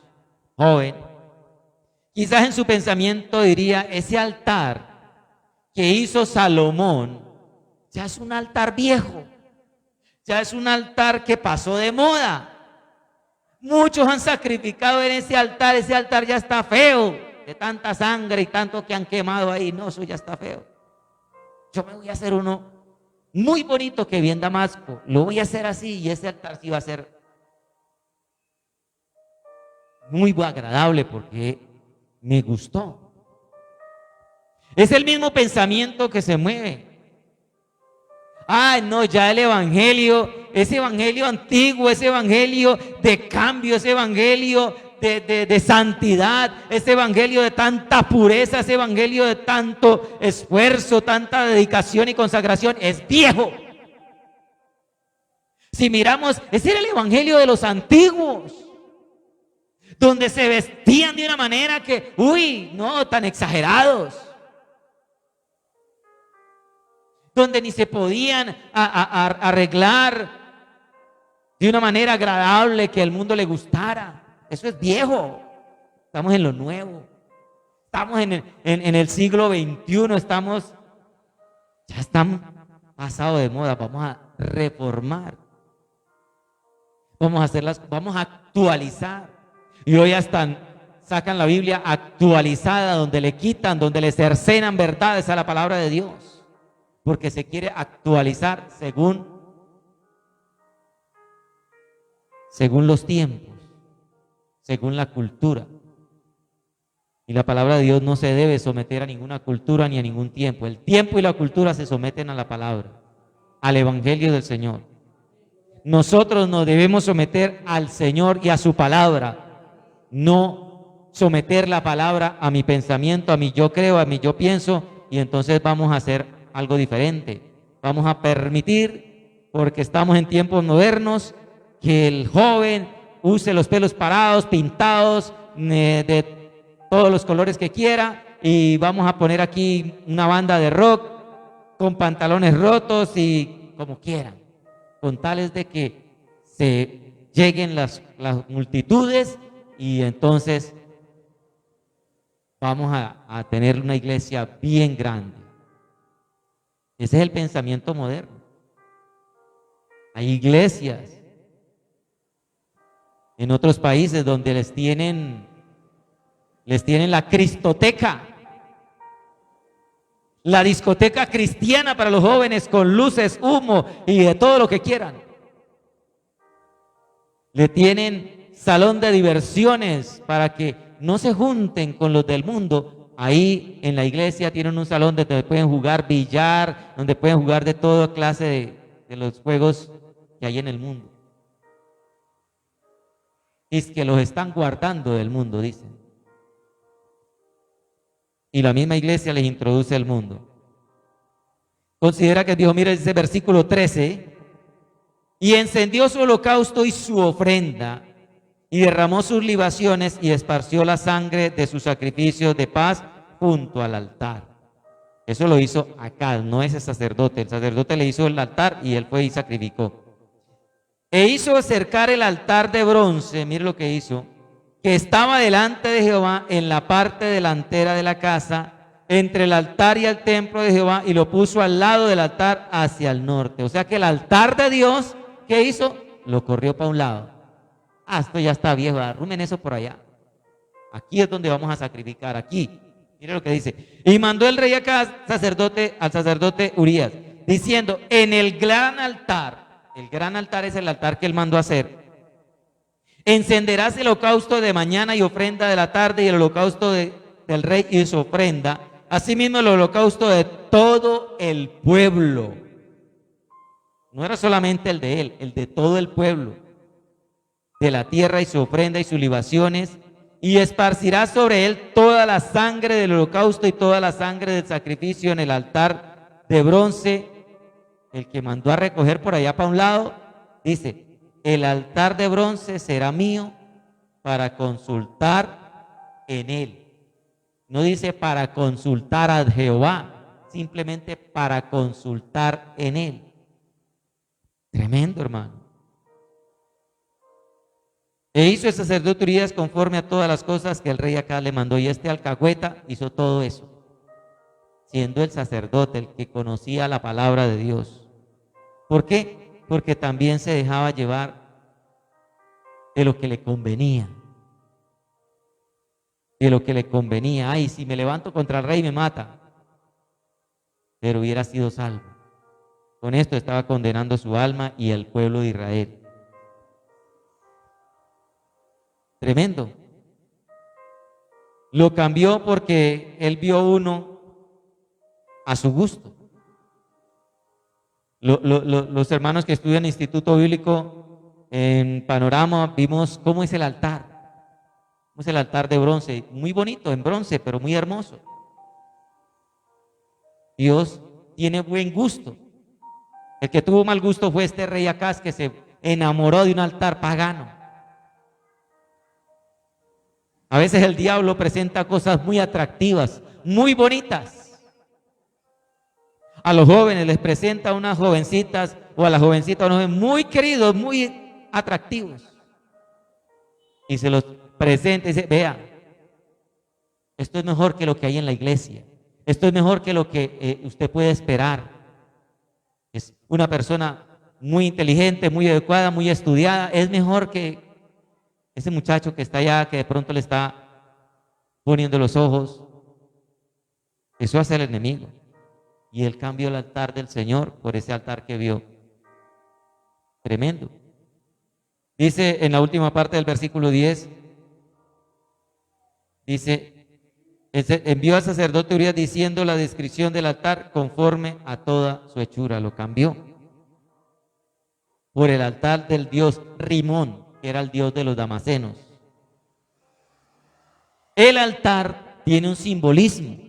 joven. Quizás en su pensamiento diría, ese altar que hizo Salomón ya es un altar viejo, ya es un altar que pasó de moda. Muchos han sacrificado en ese altar ya está feo, de tanta sangre y tanto que han quemado ahí. No, eso ya está feo. Yo me voy a hacer uno muy bonito que vi en Damasco, lo voy a hacer así y ese altar sí va a ser muy agradable porque me gustó. Es el mismo pensamiento que se mueve. No, ya el evangelio, ese evangelio antiguo, ese evangelio de cambio, ese evangelio de santidad, ese evangelio de tanta pureza, ese evangelio de tanto esfuerzo, tanta dedicación y consagración, es viejo. Si miramos, ese era el evangelio de los antiguos, donde se vestían de una manera que, no, tan exagerados, donde ni se podían arreglar de una manera agradable que al mundo le gustara. Eso es viejo. Estamos en lo nuevo. Estamos en el siglo XXI. Ya estamos pasados de moda. Vamos a reformar. Vamos a actualizar. Y hoy hasta sacan la Biblia actualizada, donde le quitan, donde le cercenan verdades a la palabra de Dios. Porque se quiere actualizar según los tiempos, según la cultura. Y la palabra de Dios no se debe someter a ninguna cultura ni a ningún tiempo. El tiempo y la cultura se someten a la palabra, al evangelio del Señor. Nosotros nos debemos someter al Señor y a su palabra, no someter la palabra a mi pensamiento, a mi yo creo, a mi yo pienso, y entonces vamos a hacer algo diferente. Vamos a permitir, porque estamos en tiempos modernos, que el joven use los pelos parados, pintados, de todos los colores que quiera, y vamos a poner aquí una banda de rock con pantalones rotos y como quieran, con tales de que se lleguen las multitudes, y entonces vamos a tener una iglesia bien grande. Ese es el pensamiento moderno. Hay iglesias en otros países donde les tienen la cristoteca, la discoteca cristiana para los jóvenes, con luces, humo y de todo lo que quieran. Le tienen salón de diversiones para que no se junten con los del mundo, Ahí en la iglesia tienen un salón donde pueden jugar billar, donde pueden jugar de toda clase de los juegos que hay en el mundo. Es que los están guardando del mundo, dicen. Y la misma iglesia les introduce al mundo. Considera que Dios, mira ese versículo 13, y encendió su holocausto y su ofrenda, y derramó sus libaciones y esparció la sangre de sus sacrificios de paz junto al altar. Eso lo hizo Acaz, no ese sacerdote. El sacerdote le hizo el altar y él fue y sacrificó. E hizo acercar el altar de bronce, mire lo que hizo, que estaba delante de Jehová en la parte delantera de la casa, entre el altar y el templo de Jehová, y lo puso al lado del altar hacia el norte. O sea que el altar de Dios, ¿qué hizo? Lo corrió para un lado. Ah, esto ya está viejo, arrumen eso por allá. Aquí es donde vamos a sacrificar, aquí. Mire lo que dice. Y mandó el rey Acaz al sacerdote Urías, diciendo, en el gran altar es el altar que él mandó hacer, encenderás el holocausto de mañana y ofrenda de la tarde, y el holocausto del rey y su ofrenda, asimismo el holocausto de todo el pueblo. No era solamente el de él, el de todo el pueblo, de la tierra y su ofrenda y sus libaciones, y esparcirá sobre él toda la sangre del holocausto y toda la sangre del sacrificio en el altar de bronce. El que mandó a recoger por allá para un lado, dice, el altar de bronce será mío para consultar en él. No dice para consultar a Jehová, simplemente para consultar en él. Tremendo, hermano. E hizo el sacerdote Urías conforme a todas las cosas que el rey Acaz le mandó. Y este alcahueta hizo todo eso, siendo el sacerdote el que conocía la palabra de Dios. ¿Por qué? Porque también se dejaba llevar de lo que le convenía. De lo que le convenía. Ay, si me levanto contra el rey me mata. Pero hubiera sido salvo. Con esto estaba condenando su alma y el pueblo de Israel. Tremendo. Lo cambió porque él vio uno a su gusto. Los hermanos que estudian en el Instituto Bíblico, en Panorama, vimos cómo es el altar. Cómo es el altar de bronce. Muy bonito, en bronce, pero muy hermoso. Dios tiene buen gusto. El que tuvo mal gusto fue este rey Acaz, que se enamoró de un altar pagano. A veces el diablo presenta cosas muy atractivas, muy bonitas. A los jóvenes les presenta unas jovencitas, o a las jovencitas unos jóvenes muy queridos, muy atractivos. Y se los presenta y dice, vea, esto es mejor que lo que hay en la iglesia. Esto es mejor que lo que usted puede esperar. Es una persona muy inteligente, muy adecuada, muy estudiada. Es mejor que ese muchacho que está allá, que de pronto le está poniendo los ojos. Eso hace el enemigo. Y él cambió el altar del Señor por ese altar que vio. Tremendo. Dice en la última parte del versículo 10, dice, envió al sacerdote Urías diciendo la descripción del altar conforme a toda su hechura. Lo cambió por el altar del dios Rimón, que era el dios de los damasenos. El altar tiene un simbolismo.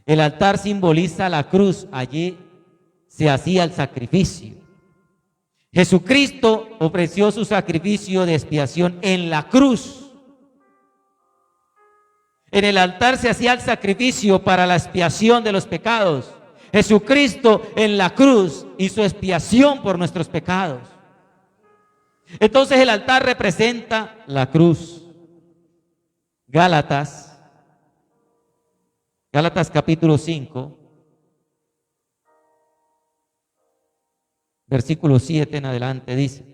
El altar simboliza la cruz. Allí se hacía el sacrificio. Jesucristo ofreció su sacrificio de expiación en la cruz. En el altar se hacía el sacrificio para la expiación de los pecados. Jesucristo en la cruz hizo expiación por nuestros pecados. Entonces el altar representa la cruz. Gálatas capítulo 5, versículo 7 en adelante dice,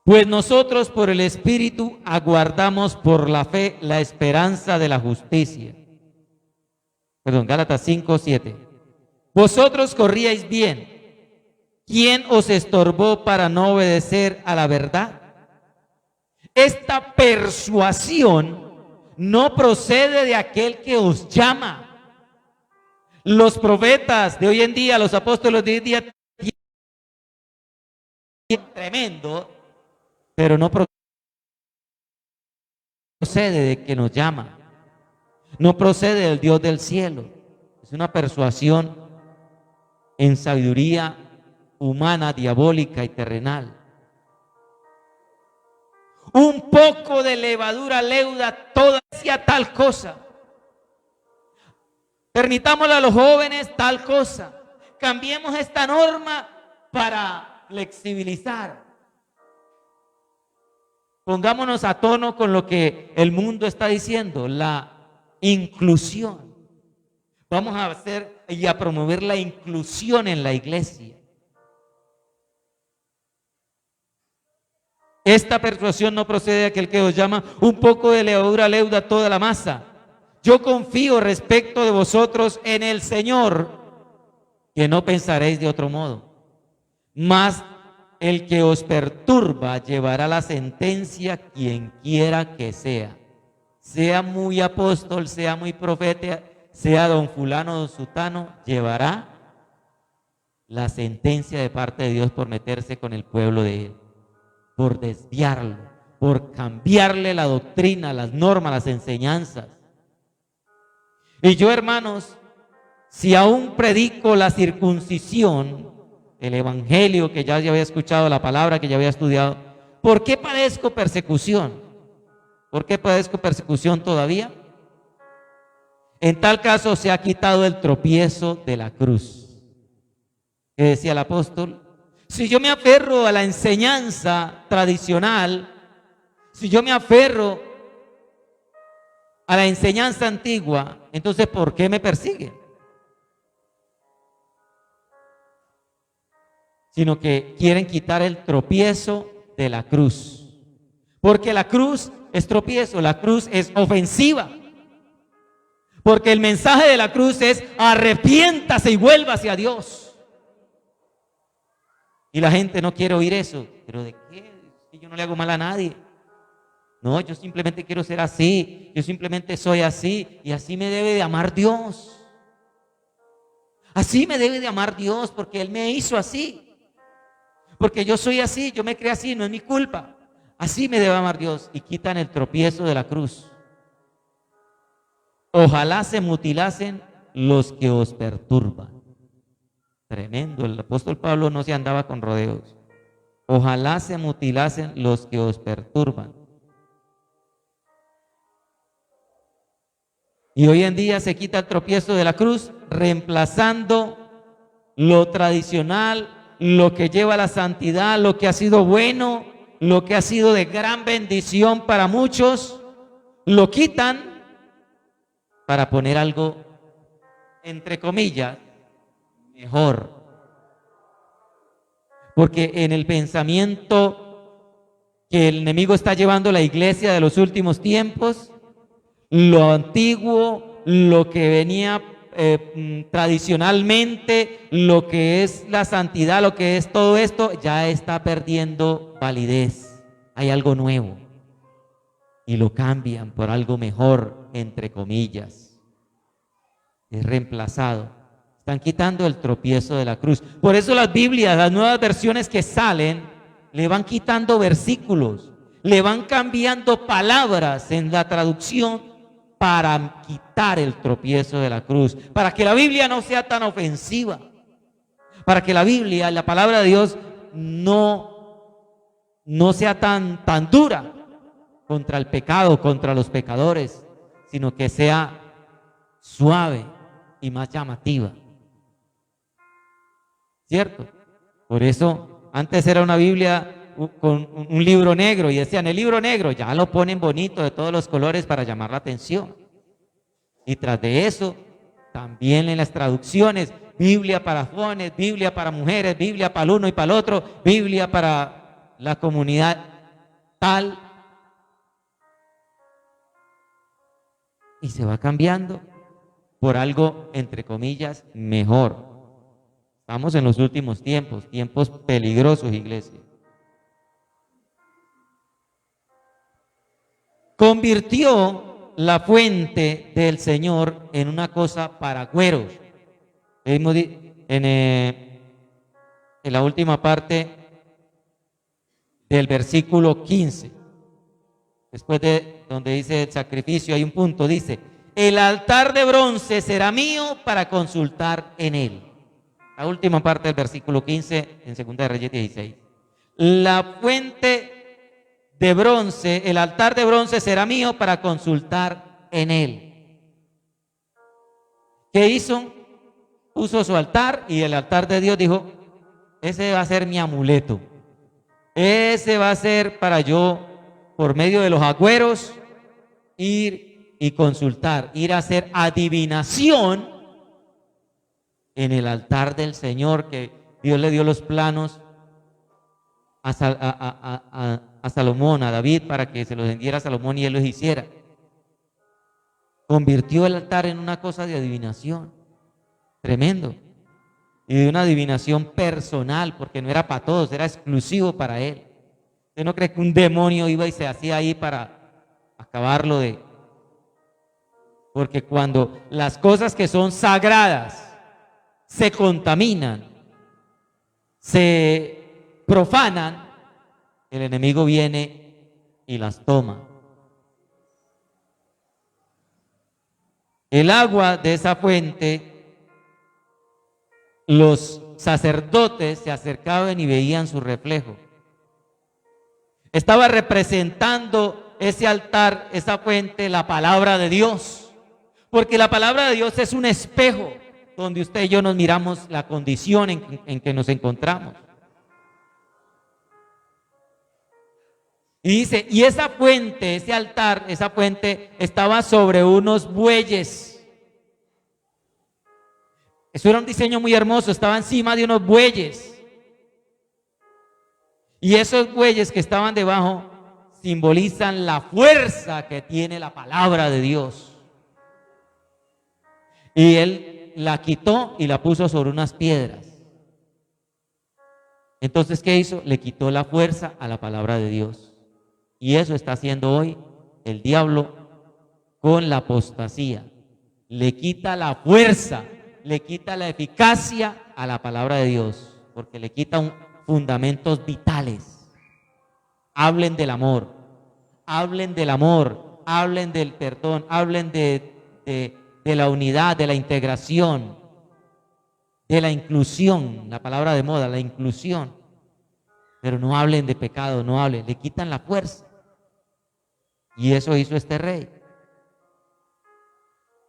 pues nosotros por el Espíritu aguardamos por la fe la esperanza de la justicia. Gálatas 5, 7. Vosotros corríais bien. ¿Quién os estorbó para no obedecer a la verdad? Esta persuasión no procede de aquel que os llama. Los profetas de hoy en día, los apóstoles de hoy en día, tremendo, pero no procede de que nos llama, no procede del Dios del cielo. Es una persuasión en sabiduría humana, diabólica y terrenal. Un poco de levadura leuda toda hacia tal cosa. Permitámosle a los jóvenes tal cosa. Cambiemos esta norma para flexibilizar. Pongámonos a tono con lo que el mundo está diciendo, la inclusión. Vamos a hacer y a promover la inclusión en la iglesia. Esta persuasión no procede de aquel que os llama, un poco de levadura leuda toda la masa. Yo confío respecto de vosotros en el Señor, que no pensaréis de otro modo. Mas el que os perturba llevará la sentencia quien quiera que sea. Sea muy apóstol, sea muy profeta, sea don fulano o don sutano, llevará la sentencia de parte de Dios por meterse con el pueblo de él, por desviarlo, por cambiarle la doctrina, las normas, las enseñanzas. Y yo, hermanos, si aún predico la circuncisión, el evangelio que ya había escuchado, la palabra que ya había estudiado, ¿por qué padezco persecución? ¿Por qué padezco persecución todavía? En tal caso se ha quitado el tropiezo de la cruz. ¿Qué decía el apóstol? Si yo me aferro a la enseñanza tradicional, si yo me aferro a la enseñanza antigua, entonces ¿por qué me persiguen? Sino que quieren quitar el tropiezo de la cruz. Porque la cruz es tropiezo, la cruz es ofensiva. Porque el mensaje de la cruz es arrepiéntase y vuelva hacia Dios. Y la gente no quiere oír eso. ¿Pero de qué? Yo no le hago mal a nadie. No, yo simplemente quiero ser así. Yo simplemente soy así. Y así me debe de amar Dios. Así me debe de amar Dios porque Él me hizo así. Porque yo soy así, yo me creé así, no es mi culpa. Así me debe amar Dios. Y quitan el tropiezo de la cruz. Ojalá se mutilasen los que os perturban. Tremendo, el apóstol Pablo no se andaba con rodeos. Ojalá se mutilasen los que os perturban. Y hoy en día se quita el tropiezo de la cruz, reemplazando lo tradicional, lo que lleva a la santidad, lo que ha sido bueno, lo que ha sido de gran bendición para muchos, lo quitan para poner algo, entre comillas, mejor. Porque en el pensamiento que el enemigo está llevando a la iglesia de los últimos tiempos, lo antiguo, lo que venía tradicionalmente, lo que es la santidad, lo que es todo esto, ya está perdiendo validez. Hay algo nuevo y lo cambian por algo mejor, entre comillas. Es reemplazado. Están quitando el tropiezo de la cruz. Por eso las Biblias, las nuevas versiones que salen, le van quitando versículos, le van cambiando palabras en la traducción para quitar el tropiezo de la cruz, para que la Biblia no sea tan ofensiva, para que la Biblia, la palabra de Dios, no sea tan dura contra el pecado, contra los pecadores, sino que sea suave y más llamativa. ¿Cierto? Por eso antes era una Biblia con un libro negro y decían el libro negro, ya lo ponen bonito de todos los colores para llamar la atención. Y tras de eso, también en las traducciones, Biblia para jóvenes, Biblia para mujeres, Biblia para el uno y para el otro, Biblia para la comunidad tal. Y se va cambiando por algo, entre comillas, mejor. Estamos en los últimos tiempos, tiempos peligrosos, iglesia. Convirtió la fuente del Señor en una cosa para agüeros. En la última parte del versículo 15, después de donde dice el sacrificio, hay un punto, dice: el altar de bronce será mío para consultar en él. La última parte del versículo 15 en 2 de Reyes 16. La fuente de bronce, el altar de bronce será mío para consultar en él. ¿Qué hizo? Puso su altar, y el altar de Dios dijo: ese va a ser mi amuleto. Ese va a ser para yo, por medio de los agüeros, ir y consultar, ir a hacer adivinación en el altar del Señor, que Dios le dio los planos a Salomón, a David, para que se los vendiera a Salomón y él los hiciera. Convirtió el altar en una cosa de adivinación. Tremendo. Y de una adivinación personal, porque no era para todos, era exclusivo para él. ¿Usted no cree que un demonio iba y se hacía ahí para acabarlo de...? Porque cuando las cosas que son sagradas se contaminan, se profanan, el enemigo viene y las toma. El agua de esa fuente, los sacerdotes se acercaban y veían su reflejo. Estaba representando ese altar, esa fuente, la palabra de Dios. Porque la palabra de Dios es un espejo donde usted y yo nos miramos la condición en que nos encontramos. Y dice, y esa fuente, ese altar, esa fuente estaba sobre unos bueyes. Eso era un diseño muy hermoso, estaba encima de unos bueyes. Y esos bueyes que estaban debajo simbolizan la fuerza que tiene la palabra de Dios. Y él la quitó y la puso sobre unas piedras. Entonces, ¿qué hizo? Le quitó la fuerza a la palabra de Dios. Y eso está haciendo hoy el diablo con la apostasía. Le quita la fuerza, le quita la eficacia a la palabra de Dios, porque le quita fundamentos vitales. Hablen del amor, hablen del amor, hablen del perdón, hablen de la unidad, de la integración, de la inclusión, la palabra de moda, la inclusión. Pero no hablen de pecado, no hablen, le quitan la fuerza. Y eso hizo este rey.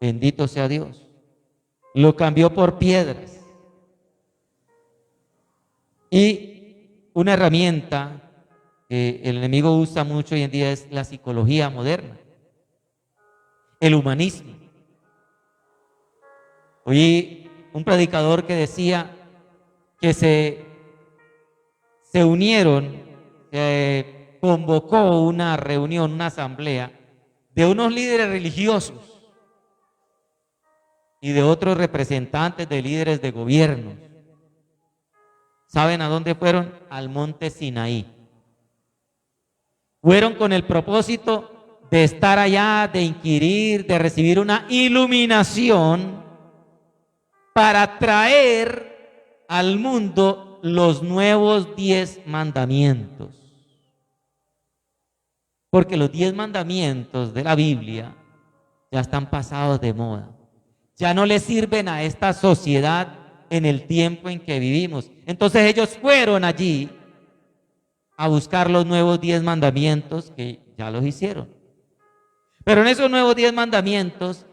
Bendito sea Dios. Lo cambió por piedras. Y una herramienta que el enemigo usa mucho hoy en día es la psicología moderna, el humanismo. Oí un predicador que decía que se unieron, convocó una reunión, una asamblea de unos líderes religiosos y de otros representantes de líderes de gobierno. ¿Saben a dónde fueron? Al monte Sinaí. Fueron con el propósito de estar allá, de inquirir, de recibir una iluminación para traer al mundo los nuevos 10 mandamientos. Porque los 10 mandamientos de la Biblia ya están pasados de moda. Ya no le sirven a esta sociedad en el tiempo en que vivimos. Entonces ellos fueron allí a buscar los nuevos 10 mandamientos, que ya los hicieron. Pero en esos nuevos 10 mandamientos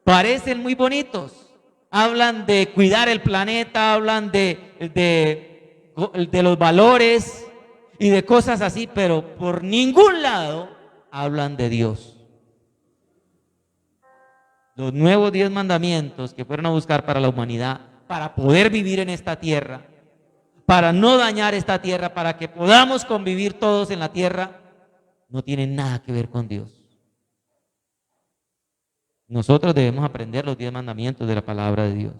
parecen muy bonitos. Hablan de cuidar el planeta, hablan de los valores y de cosas así, pero por ningún lado hablan de Dios. Los nuevos 10 mandamientos que fueron a buscar para la humanidad, para poder vivir en esta tierra, para no dañar esta tierra, para que podamos convivir todos en la tierra, no tienen nada que ver con Dios. Nosotros debemos aprender los 10 mandamientos de la palabra de Dios,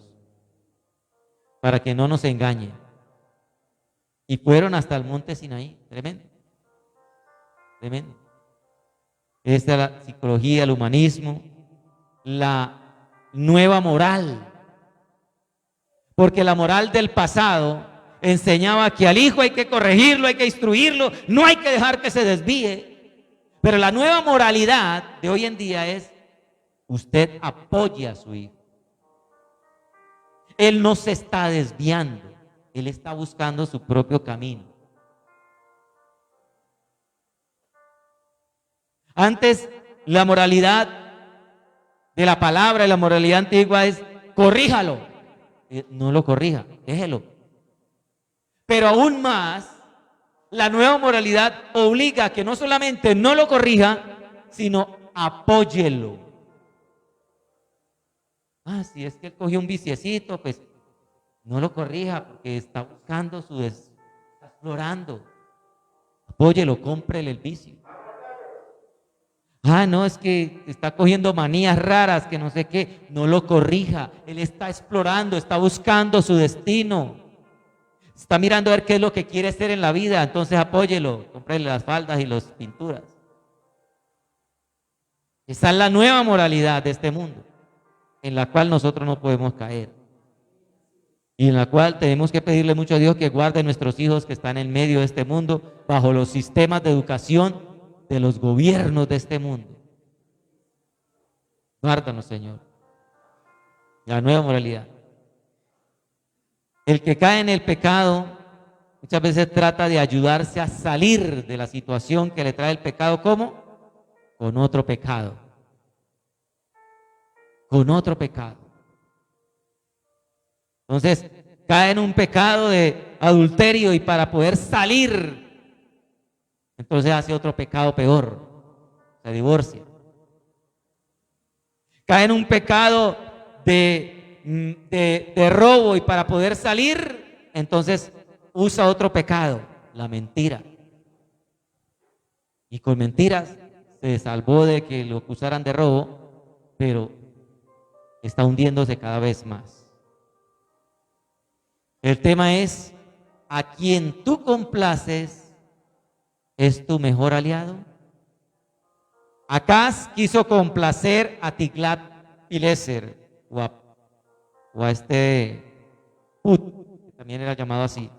para que no nos engañen. Y fueron hasta el monte Sinaí, tremendo, tremendo. Esta es la psicología, el humanismo, la nueva moral. Porque la moral del pasado enseñaba que al hijo hay que corregirlo, hay que instruirlo, no hay que dejar que se desvíe. Pero la nueva moralidad de hoy en día es: usted apoya a su hijo. Él no se está desviando, él está buscando su propio camino. Antes, la moralidad de la palabra y la moralidad antigua es: corríjalo. No lo corrija, déjelo. Pero aún más, la nueva moralidad obliga a que no solamente no lo corrija, sino apóyelo. Si es que él cogió un viciecito, pues no lo corrija porque está buscando está explorando. Apóyelo, cómprele el vicio. No, es que está cogiendo manías raras, que no sé qué. No lo corrija. Él está explorando, está buscando su destino. Está mirando a ver qué es lo que quiere ser en la vida. Entonces apóyelo, cómprele las faldas y las pinturas. Esa es la nueva moralidad de este mundo, en la cual nosotros no podemos caer. Y en la cual tenemos que pedirle mucho a Dios que guarde a nuestros hijos que están en medio de este mundo, bajo los sistemas de educación de los gobiernos de este mundo. Guárdanos, Señor. La nueva moralidad. El que cae en el pecado muchas veces trata de ayudarse a salir de la situación que le trae el pecado. ¿Cómo? Con otro pecado. Con otro pecado. Entonces, cae en un pecado de adulterio y para poder salir, entonces hace otro pecado peor, se divorcia. Cae en un pecado de robo y para poder salir, entonces usa otro pecado, la mentira. Y con mentiras se salvó de que lo acusaran de robo, pero está hundiéndose cada vez más. El tema es: ¿a quien tú complaces es tu mejor aliado? Acaz quiso complacer a Tiglat-Pileser o a este Put, que también era llamado así,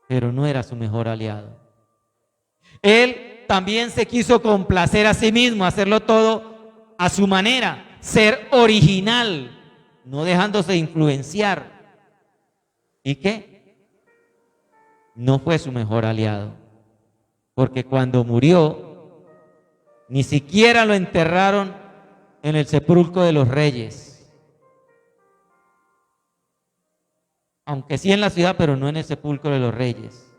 pero no era su mejor aliado. Él también se quiso complacer a sí mismo, hacerlo todo a su manera, ser original, no dejándose influenciar. ¿Y qué? No fue su mejor aliado, porque cuando murió, ni siquiera lo enterraron en el sepulcro de los reyes, aunque sí en la ciudad, pero no en el sepulcro de los reyes.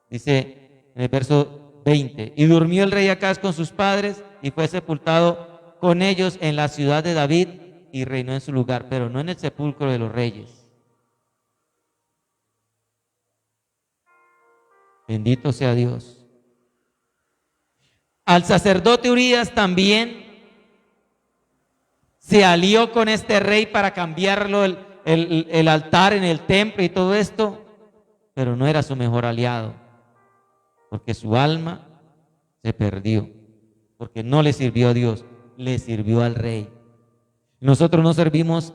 Dice en el verso 20: y durmió el rey Acaz con sus padres y fue sepultado con ellos en la ciudad de David y reinó en su lugar, pero no en el sepulcro de los reyes. Bendito sea Dios. Al sacerdote Urías también se alió con este rey para cambiarlo el altar en el templo y todo esto, pero no era su mejor aliado, porque su alma se perdió, porque no le sirvió a Dios, le sirvió al rey. Nosotros no servimos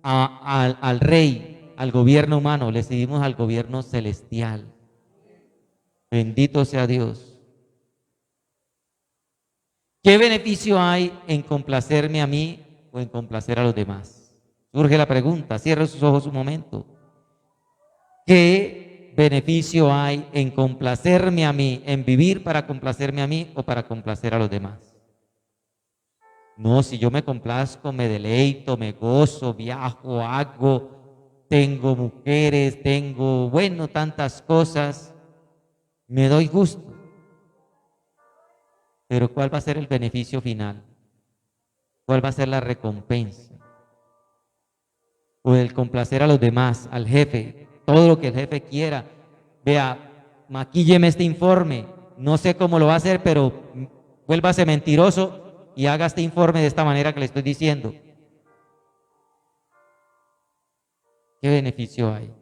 al rey, al gobierno humano, le servimos al gobierno celestial. Bendito sea Dios. ¿Qué beneficio hay en complacerme a mí o en complacer a los demás? Surge la pregunta, cierre sus ojos un momento. ¿Qué beneficio hay en complacerme a mí, en vivir para complacerme a mí o para complacer a los demás? No, si yo me complazco, me deleito, me gozo, viajo, hago, tengo mujeres, tengo, bueno, tantas cosas, me doy gusto. Pero ¿cuál va a ser el beneficio final? ¿Cuál va a ser la recompensa? O el complacer a los demás, al jefe, todo lo que el jefe quiera. Vea, maquílleme este informe, no sé cómo lo va a hacer, pero vuélvase mentiroso y haga este informe de esta manera que le estoy diciendo. ¿Qué beneficio hay?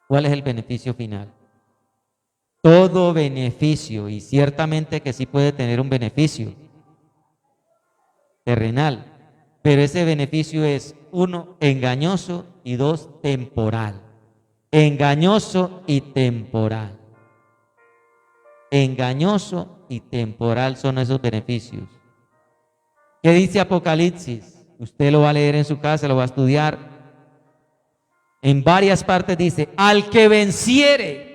¿Cuál es el beneficio final? todo beneficio, y ciertamente que sí puede tener un beneficio terrenal, pero ese beneficio es, uno, engañoso y dos, temporal. Engañoso y temporal. Engañoso y temporal son esos beneficios. ¿Qué dice Apocalipsis? Usted lo va a leer en su casa, lo va a estudiar. En varias partes dice, al que venciere,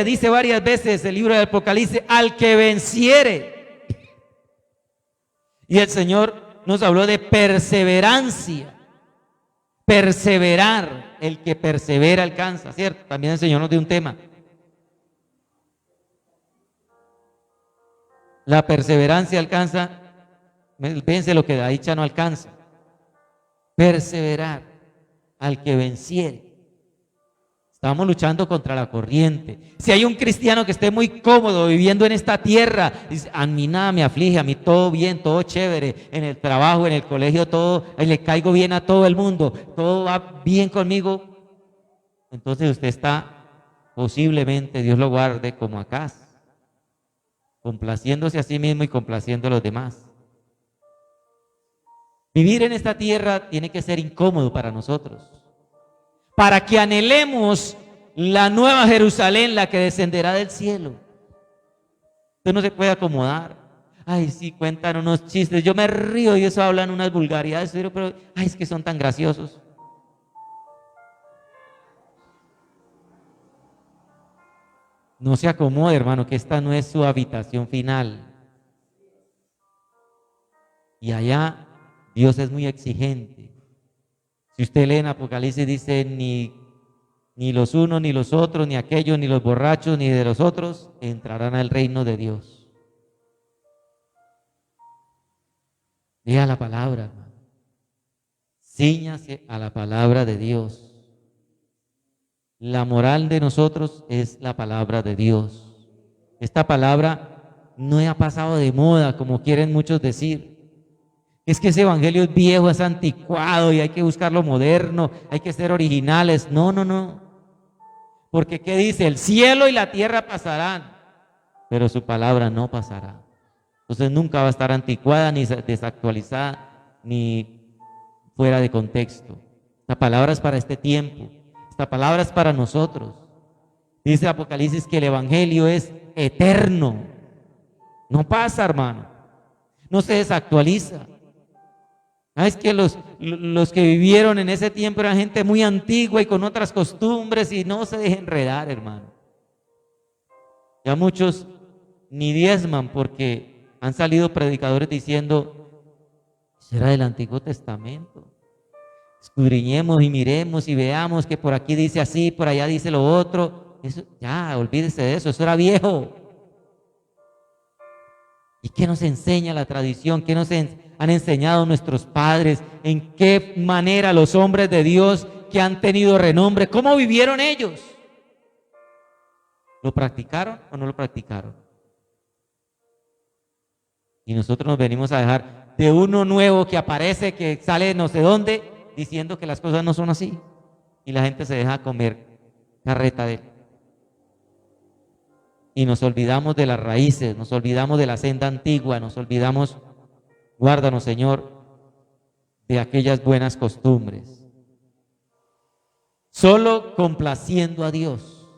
dice varias veces el libro de Apocalipsis, al que venciere. Y el Señor nos habló de perseverancia. Perseverar, el que persevera alcanza, ¿cierto? También el Señor nos dio un tema. La perseverancia alcanza, vence lo que la dicha no alcanza. Perseverar, al que venciere. Estamos luchando contra la corriente. Si hay un cristiano que esté muy cómodo viviendo en esta tierra, dice, a mí nada me aflige, a mí todo bien, todo chévere, en el trabajo, en el colegio, todo, le caigo bien a todo el mundo, todo va bien conmigo, entonces usted está posiblemente, Dios lo guarde, como acá, complaciéndose a sí mismo y complaciendo a los demás. Vivir en esta tierra tiene que ser incómodo para nosotros, para que anhelemos la nueva Jerusalén, la que descenderá del cielo. Usted no se puede acomodar. Ay, sí, cuentan unos chistes, yo me río y eso hablan unas vulgaridades, pero ay, es que son tan graciosos. No se acomode, hermano, que esta no es su habitación final. Y allá Dios es muy exigente. Si usted lee en Apocalipsis, dice, ni los unos, ni los otros, ni aquellos, ni los borrachos, ni de los otros, entrarán al reino de Dios. Lea la palabra, hermano. Cíñase a la palabra de Dios. La moral de nosotros es la palabra de Dios. Esta palabra no ha pasado de moda, como quieren muchos decir. Es que ese evangelio es viejo, es anticuado y hay que buscar lo moderno, hay que ser originales. No, no, no. Porque ¿qué dice? El cielo y la tierra pasarán, pero su palabra no pasará. Entonces nunca va a estar anticuada, ni desactualizada, ni fuera de contexto. Esta palabra es para este tiempo. Esta palabra es para nosotros. Dice Apocalipsis que el evangelio es eterno. No pasa, hermano. No se desactualiza. Es que los que vivieron en ese tiempo eran gente muy antigua y con otras costumbres, y no se dejen enredar, hermano. Ya muchos ni diezman porque han salido predicadores diciendo, será del Antiguo Testamento. Escudriñemos y miremos y veamos que por aquí dice así, por allá dice lo otro. Eso, ya, olvídese de eso era viejo. ¿Y qué nos enseña la tradición? ¿Qué nos han enseñado nuestros padres? ¿En qué manera los hombres de Dios que han tenido renombre, cómo vivieron ellos? ¿Lo practicaron o no lo practicaron? Y nosotros nos venimos a dejar de uno nuevo que aparece, que sale no sé dónde, diciendo que las cosas no son así. Y la gente se deja comer carreta de él. Y nos olvidamos de las raíces, nos olvidamos de la senda antigua, nos olvidamos, guárdanos, Señor, de aquellas buenas costumbres. Solo complaciendo a Dios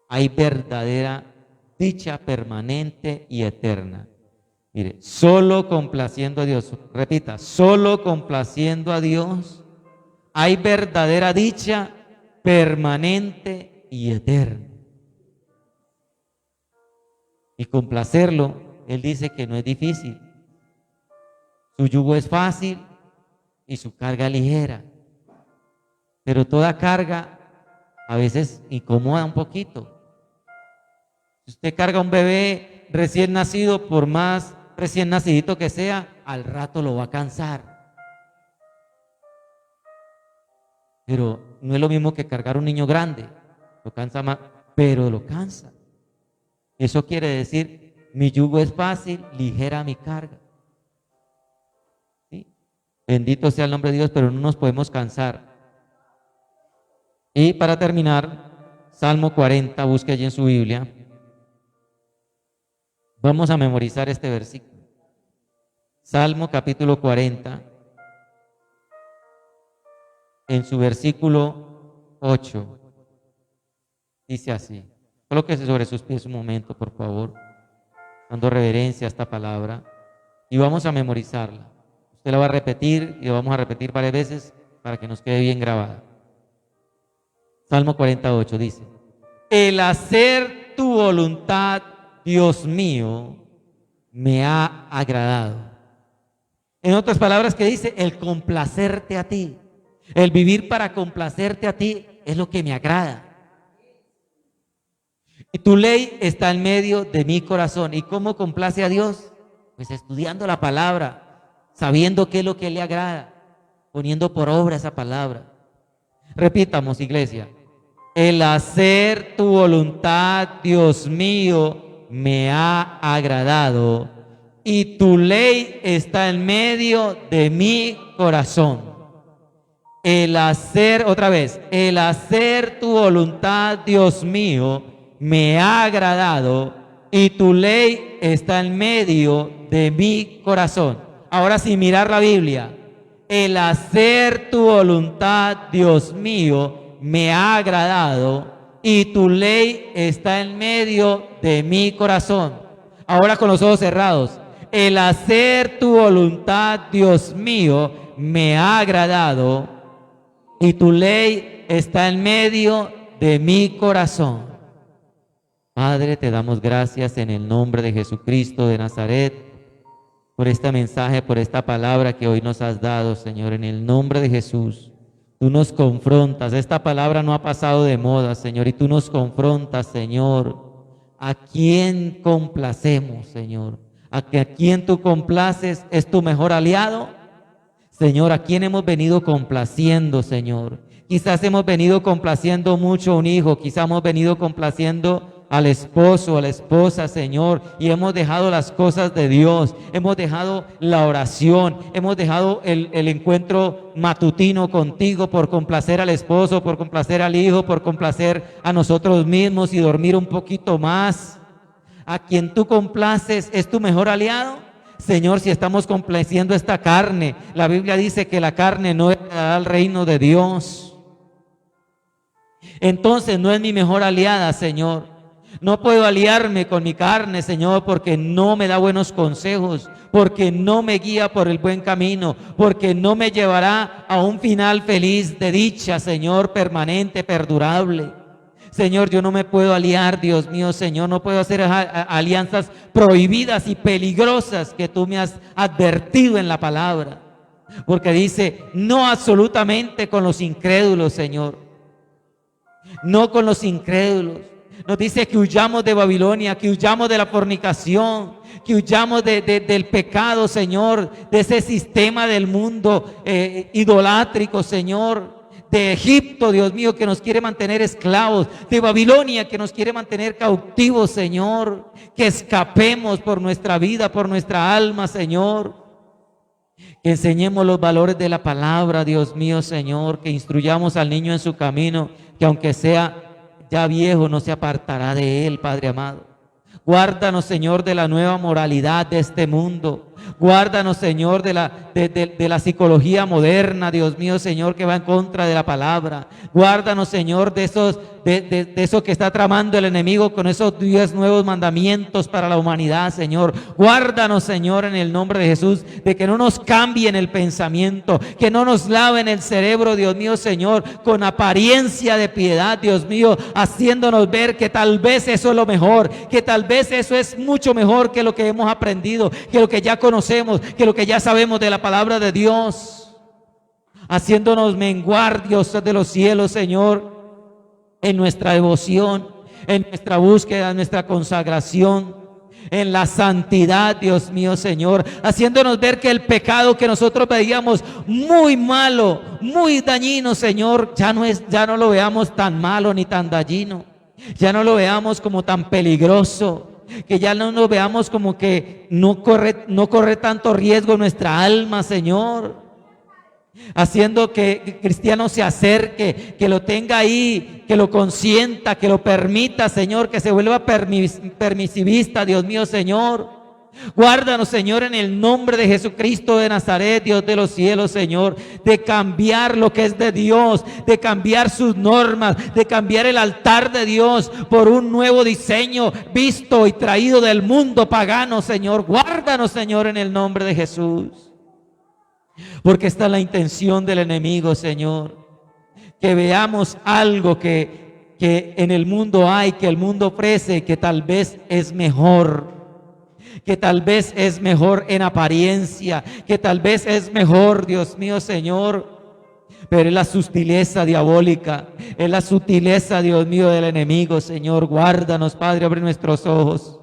hay verdadera dicha permanente y eterna. Mire, solo complaciendo a Dios, repita, solo complaciendo a Dios hay verdadera dicha permanente y eterna. Y complacerlo, Él dice que no es difícil. Su yugo es fácil y su carga ligera. Pero toda carga a veces incomoda un poquito. Si usted carga a un bebé recién nacido, por más recién nacidito que sea, al rato lo va a cansar. Pero no es lo mismo que cargar un niño grande. Lo cansa más, pero lo cansa. Eso quiere decir, mi yugo es fácil, ligera mi carga. ¿Sí? Bendito sea el nombre de Dios, pero no nos podemos cansar. Y para terminar, Salmo 40, busque allí en su Biblia. Vamos a memorizar este versículo. Salmo capítulo 40, en su versículo 8, dice así. Colóquese sobre sus pies un momento, por favor, dando reverencia a esta palabra, y vamos a memorizarla. Usted la va a repetir y lo vamos a repetir varias veces para que nos quede bien grabada. Salmo 48 dice: el hacer tu voluntad, Dios mío, me ha agradado. En otras palabras, ¿qué dice? El complacerte a ti, el vivir para complacerte a ti es lo que me agrada. Y tu ley está en medio de mi corazón. ¿Y cómo complace a Dios? Pues estudiando la palabra, sabiendo qué es lo que le agrada, poniendo por obra esa palabra. Repitamos, iglesia: el hacer tu voluntad, Dios mío, me ha agradado, y tu ley está en medio de mi corazón. El hacer, otra vez, el hacer tu voluntad, Dios mío, me ha agradado, y tu ley está en medio de mi corazón. Ahora sin mirar la Biblia: el hacer tu voluntad, Dios mío, me ha agradado, y tu ley está en medio de mi corazón. Ahora con los ojos cerrados: el hacer tu voluntad, Dios mío, me ha agradado, y tu ley está en medio de mi corazón. Padre, te damos gracias en el nombre de Jesucristo de Nazaret por este mensaje, por esta palabra que hoy nos has dado, Señor, en el nombre de Jesús. Tú nos confrontas, esta palabra no ha pasado de moda, Señor, y tú nos confrontas, Señor. ¿A quién complacemos, Señor? ¿A quién tú complaces? ¿Es tu mejor aliado? Señor, ¿a quién hemos venido complaciendo, Señor? Quizás hemos venido complaciendo mucho a un hijo, quizás hemos venido complaciendo al esposo, a la esposa, Señor, y hemos dejado las cosas de Dios, hemos dejado la oración, hemos dejado el encuentro matutino contigo por complacer al esposo, por complacer al hijo, por complacer a nosotros mismos y dormir un poquito más. ¿A quien tú complaces es tu mejor aliado? Señor, si estamos complaciendo esta carne, la Biblia dice que la carne no es al reino de Dios. Entonces no es mi mejor aliada, Señor. No puedo aliarme con mi carne, Señor, porque no me da buenos consejos, porque no me guía por el buen camino, porque no me llevará a un final feliz de dicha, Señor, permanente, perdurable. Señor, yo no me puedo aliar, Dios mío, Señor, no puedo hacer alianzas prohibidas y peligrosas que tú me has advertido en la palabra, porque dice: no absolutamente con los incrédulos, Señor, no con los incrédulos. Nos dice que huyamos de Babilonia, que huyamos de la fornicación, que huyamos del pecado, Señor, de ese sistema del mundo idolátrico, Señor, de Egipto, Dios mío, que nos quiere mantener esclavos, de Babilonia, que nos quiere mantener cautivos, Señor, que escapemos por nuestra vida, por nuestra alma, Señor, que enseñemos los valores de la palabra, Dios mío, Señor, que instruyamos al niño en su camino, que aunque sea ya viejo, no se apartará de él, Padre amado. Guárdanos, Señor, de la nueva moralidad de este mundo. Guárdanos, Señor, de la psicología moderna, Dios mío, Señor, que va en contra de la palabra. Guárdanos, Señor, de eso que está tramando el enemigo con esos 10 nuevos mandamientos para la humanidad, Señor. Guárdanos, Señor, en el nombre de Jesús, de que no nos cambien el pensamiento, que no nos laven el cerebro, Dios mío, Señor, con apariencia de piedad, Dios mío, haciéndonos ver que tal vez eso es lo mejor, que tal vez eso es mucho mejor que lo que hemos aprendido, que lo que ya conocemos, que lo que ya sabemos de la palabra de Dios, haciéndonos menguar, Dios de los cielos, Señor, en nuestra devoción, en nuestra búsqueda, en nuestra consagración, en la santidad, Dios mío, Señor, haciéndonos ver que el pecado que nosotros veíamos muy malo, muy dañino, Señor, ya no lo veamos tan malo ni tan dañino, ya no lo veamos como tan peligroso, que ya no nos veamos como que no corre tanto riesgo nuestra alma, Señor. haciendo que el cristiano se acerque, que lo tenga ahí, que lo consienta, que lo permita, Señor, que se vuelva permisivista, Dios mío, Señor. Guárdanos, Señor, en el nombre de Jesucristo de Nazaret, Dios de los cielos, Señor, de cambiar lo que es de Dios, de cambiar sus normas, de cambiar el altar de Dios por un nuevo diseño visto y traído del mundo pagano, Señor. Guárdanos, Señor, en el nombre de Jesús. Porque esta es la intención del enemigo, Señor, que veamos algo que en el mundo hay, que el mundo ofrece, que tal vez es mejor, que tal vez es mejor en apariencia, que tal vez es mejor, Dios mío, Señor, pero es la sutileza diabólica, es la sutileza, Dios mío, del enemigo, Señor. Guárdanos, Padre, abre nuestros ojos.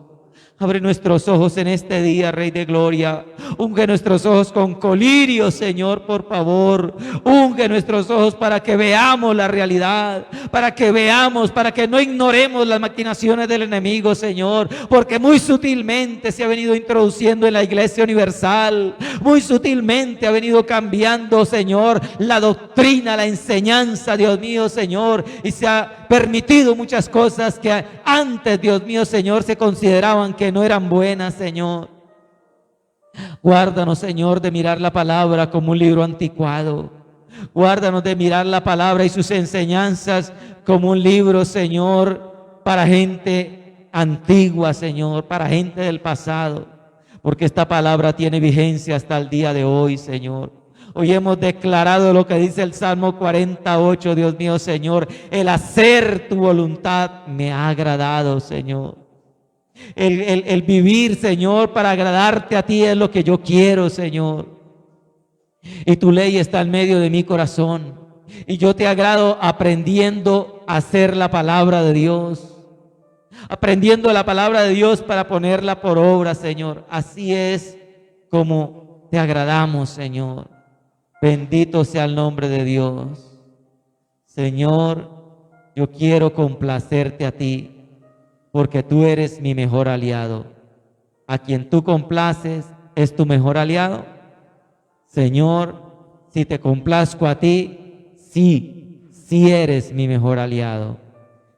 Abre nuestros ojos en este día, Rey de Gloria. Unge nuestros ojos con colirio, Señor, por favor. Unge nuestros ojos para que veamos la realidad, para que veamos, para que no ignoremos las maquinaciones del enemigo, Señor, porque muy sutilmente se ha venido introduciendo en la Iglesia Universal, muy sutilmente ha venido cambiando, Señor, la doctrina, la enseñanza, Dios mío, Señor, y se ha permitido muchas cosas que antes, Dios mío, Señor, se consideraban que no eran buenas, Señor. Guárdanos, Señor, de mirar la palabra como un libro anticuado. Guárdanos de mirar la palabra y sus enseñanzas como un libro, Señor, para gente antigua, Señor, para gente del pasado, porque esta palabra tiene vigencia hasta el día de hoy, Señor. Hoy hemos declarado lo que dice el Salmo 48, Dios mío, Señor, el hacer tu voluntad me ha agradado, Señor. El vivir, Señor, para agradarte a ti es lo que yo quiero, Señor. Y tu ley está en medio de mi corazón. Y yo te agrado aprendiendo a hacer la palabra de Dios. Aprendiendo la palabra de Dios para ponerla por obra, Señor. Así es como te agradamos, Señor. Bendito sea el nombre de Dios. Señor, yo quiero complacerte a ti, porque tú eres mi mejor aliado. A quien tú complaces es tu mejor aliado. Señor, si te complazco a ti, sí eres mi mejor aliado.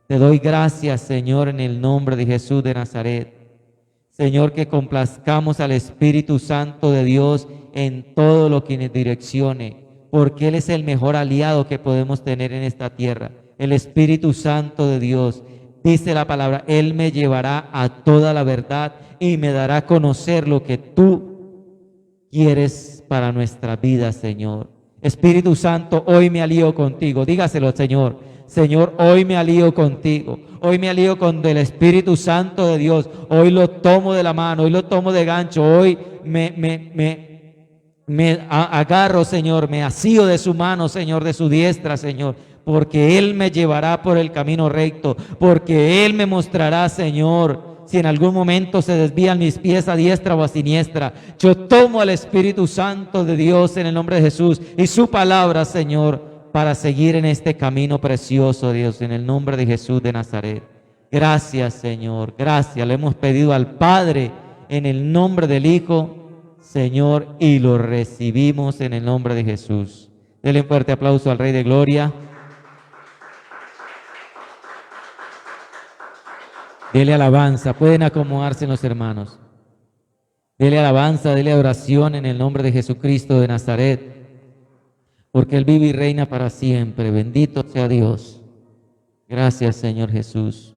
Te doy gracias, Señor, en el nombre de Jesús de Nazaret. Señor, que complazcamos al Espíritu Santo de Dios en todo lo que nos direccione, porque Él es el mejor aliado que podemos tener en esta tierra. El Espíritu Santo de Dios. Dice la palabra, Él me llevará a toda la verdad y me dará a conocer lo que tú quieres para nuestra vida, Señor. Espíritu Santo, hoy me alío contigo. Dígaselo, Señor. Señor, hoy me alío contigo. Hoy me alío con el Espíritu Santo de Dios. Hoy lo tomo de la mano, hoy lo tomo de gancho. Hoy me agarro, Señor, me asío de su mano, Señor, de su diestra, Señor. Porque Él me llevará por el camino recto, porque Él me mostrará, Señor, si en algún momento se desvían mis pies a diestra o a siniestra. Yo tomo al Espíritu Santo de Dios en el nombre de Jesús y su palabra, Señor, para seguir en este camino precioso, Dios, en el nombre de Jesús de Nazaret. Gracias, Señor, gracias. Le hemos pedido al Padre en el nombre del Hijo, Señor, y lo recibimos en el nombre de Jesús. Denle un fuerte aplauso al Rey de Gloria. Dele alabanza, pueden acomodarse los hermanos. Dele alabanza, dele oración en el nombre de Jesucristo de Nazaret, porque Él vive y reina para siempre. Bendito sea Dios. Gracias, Señor Jesús.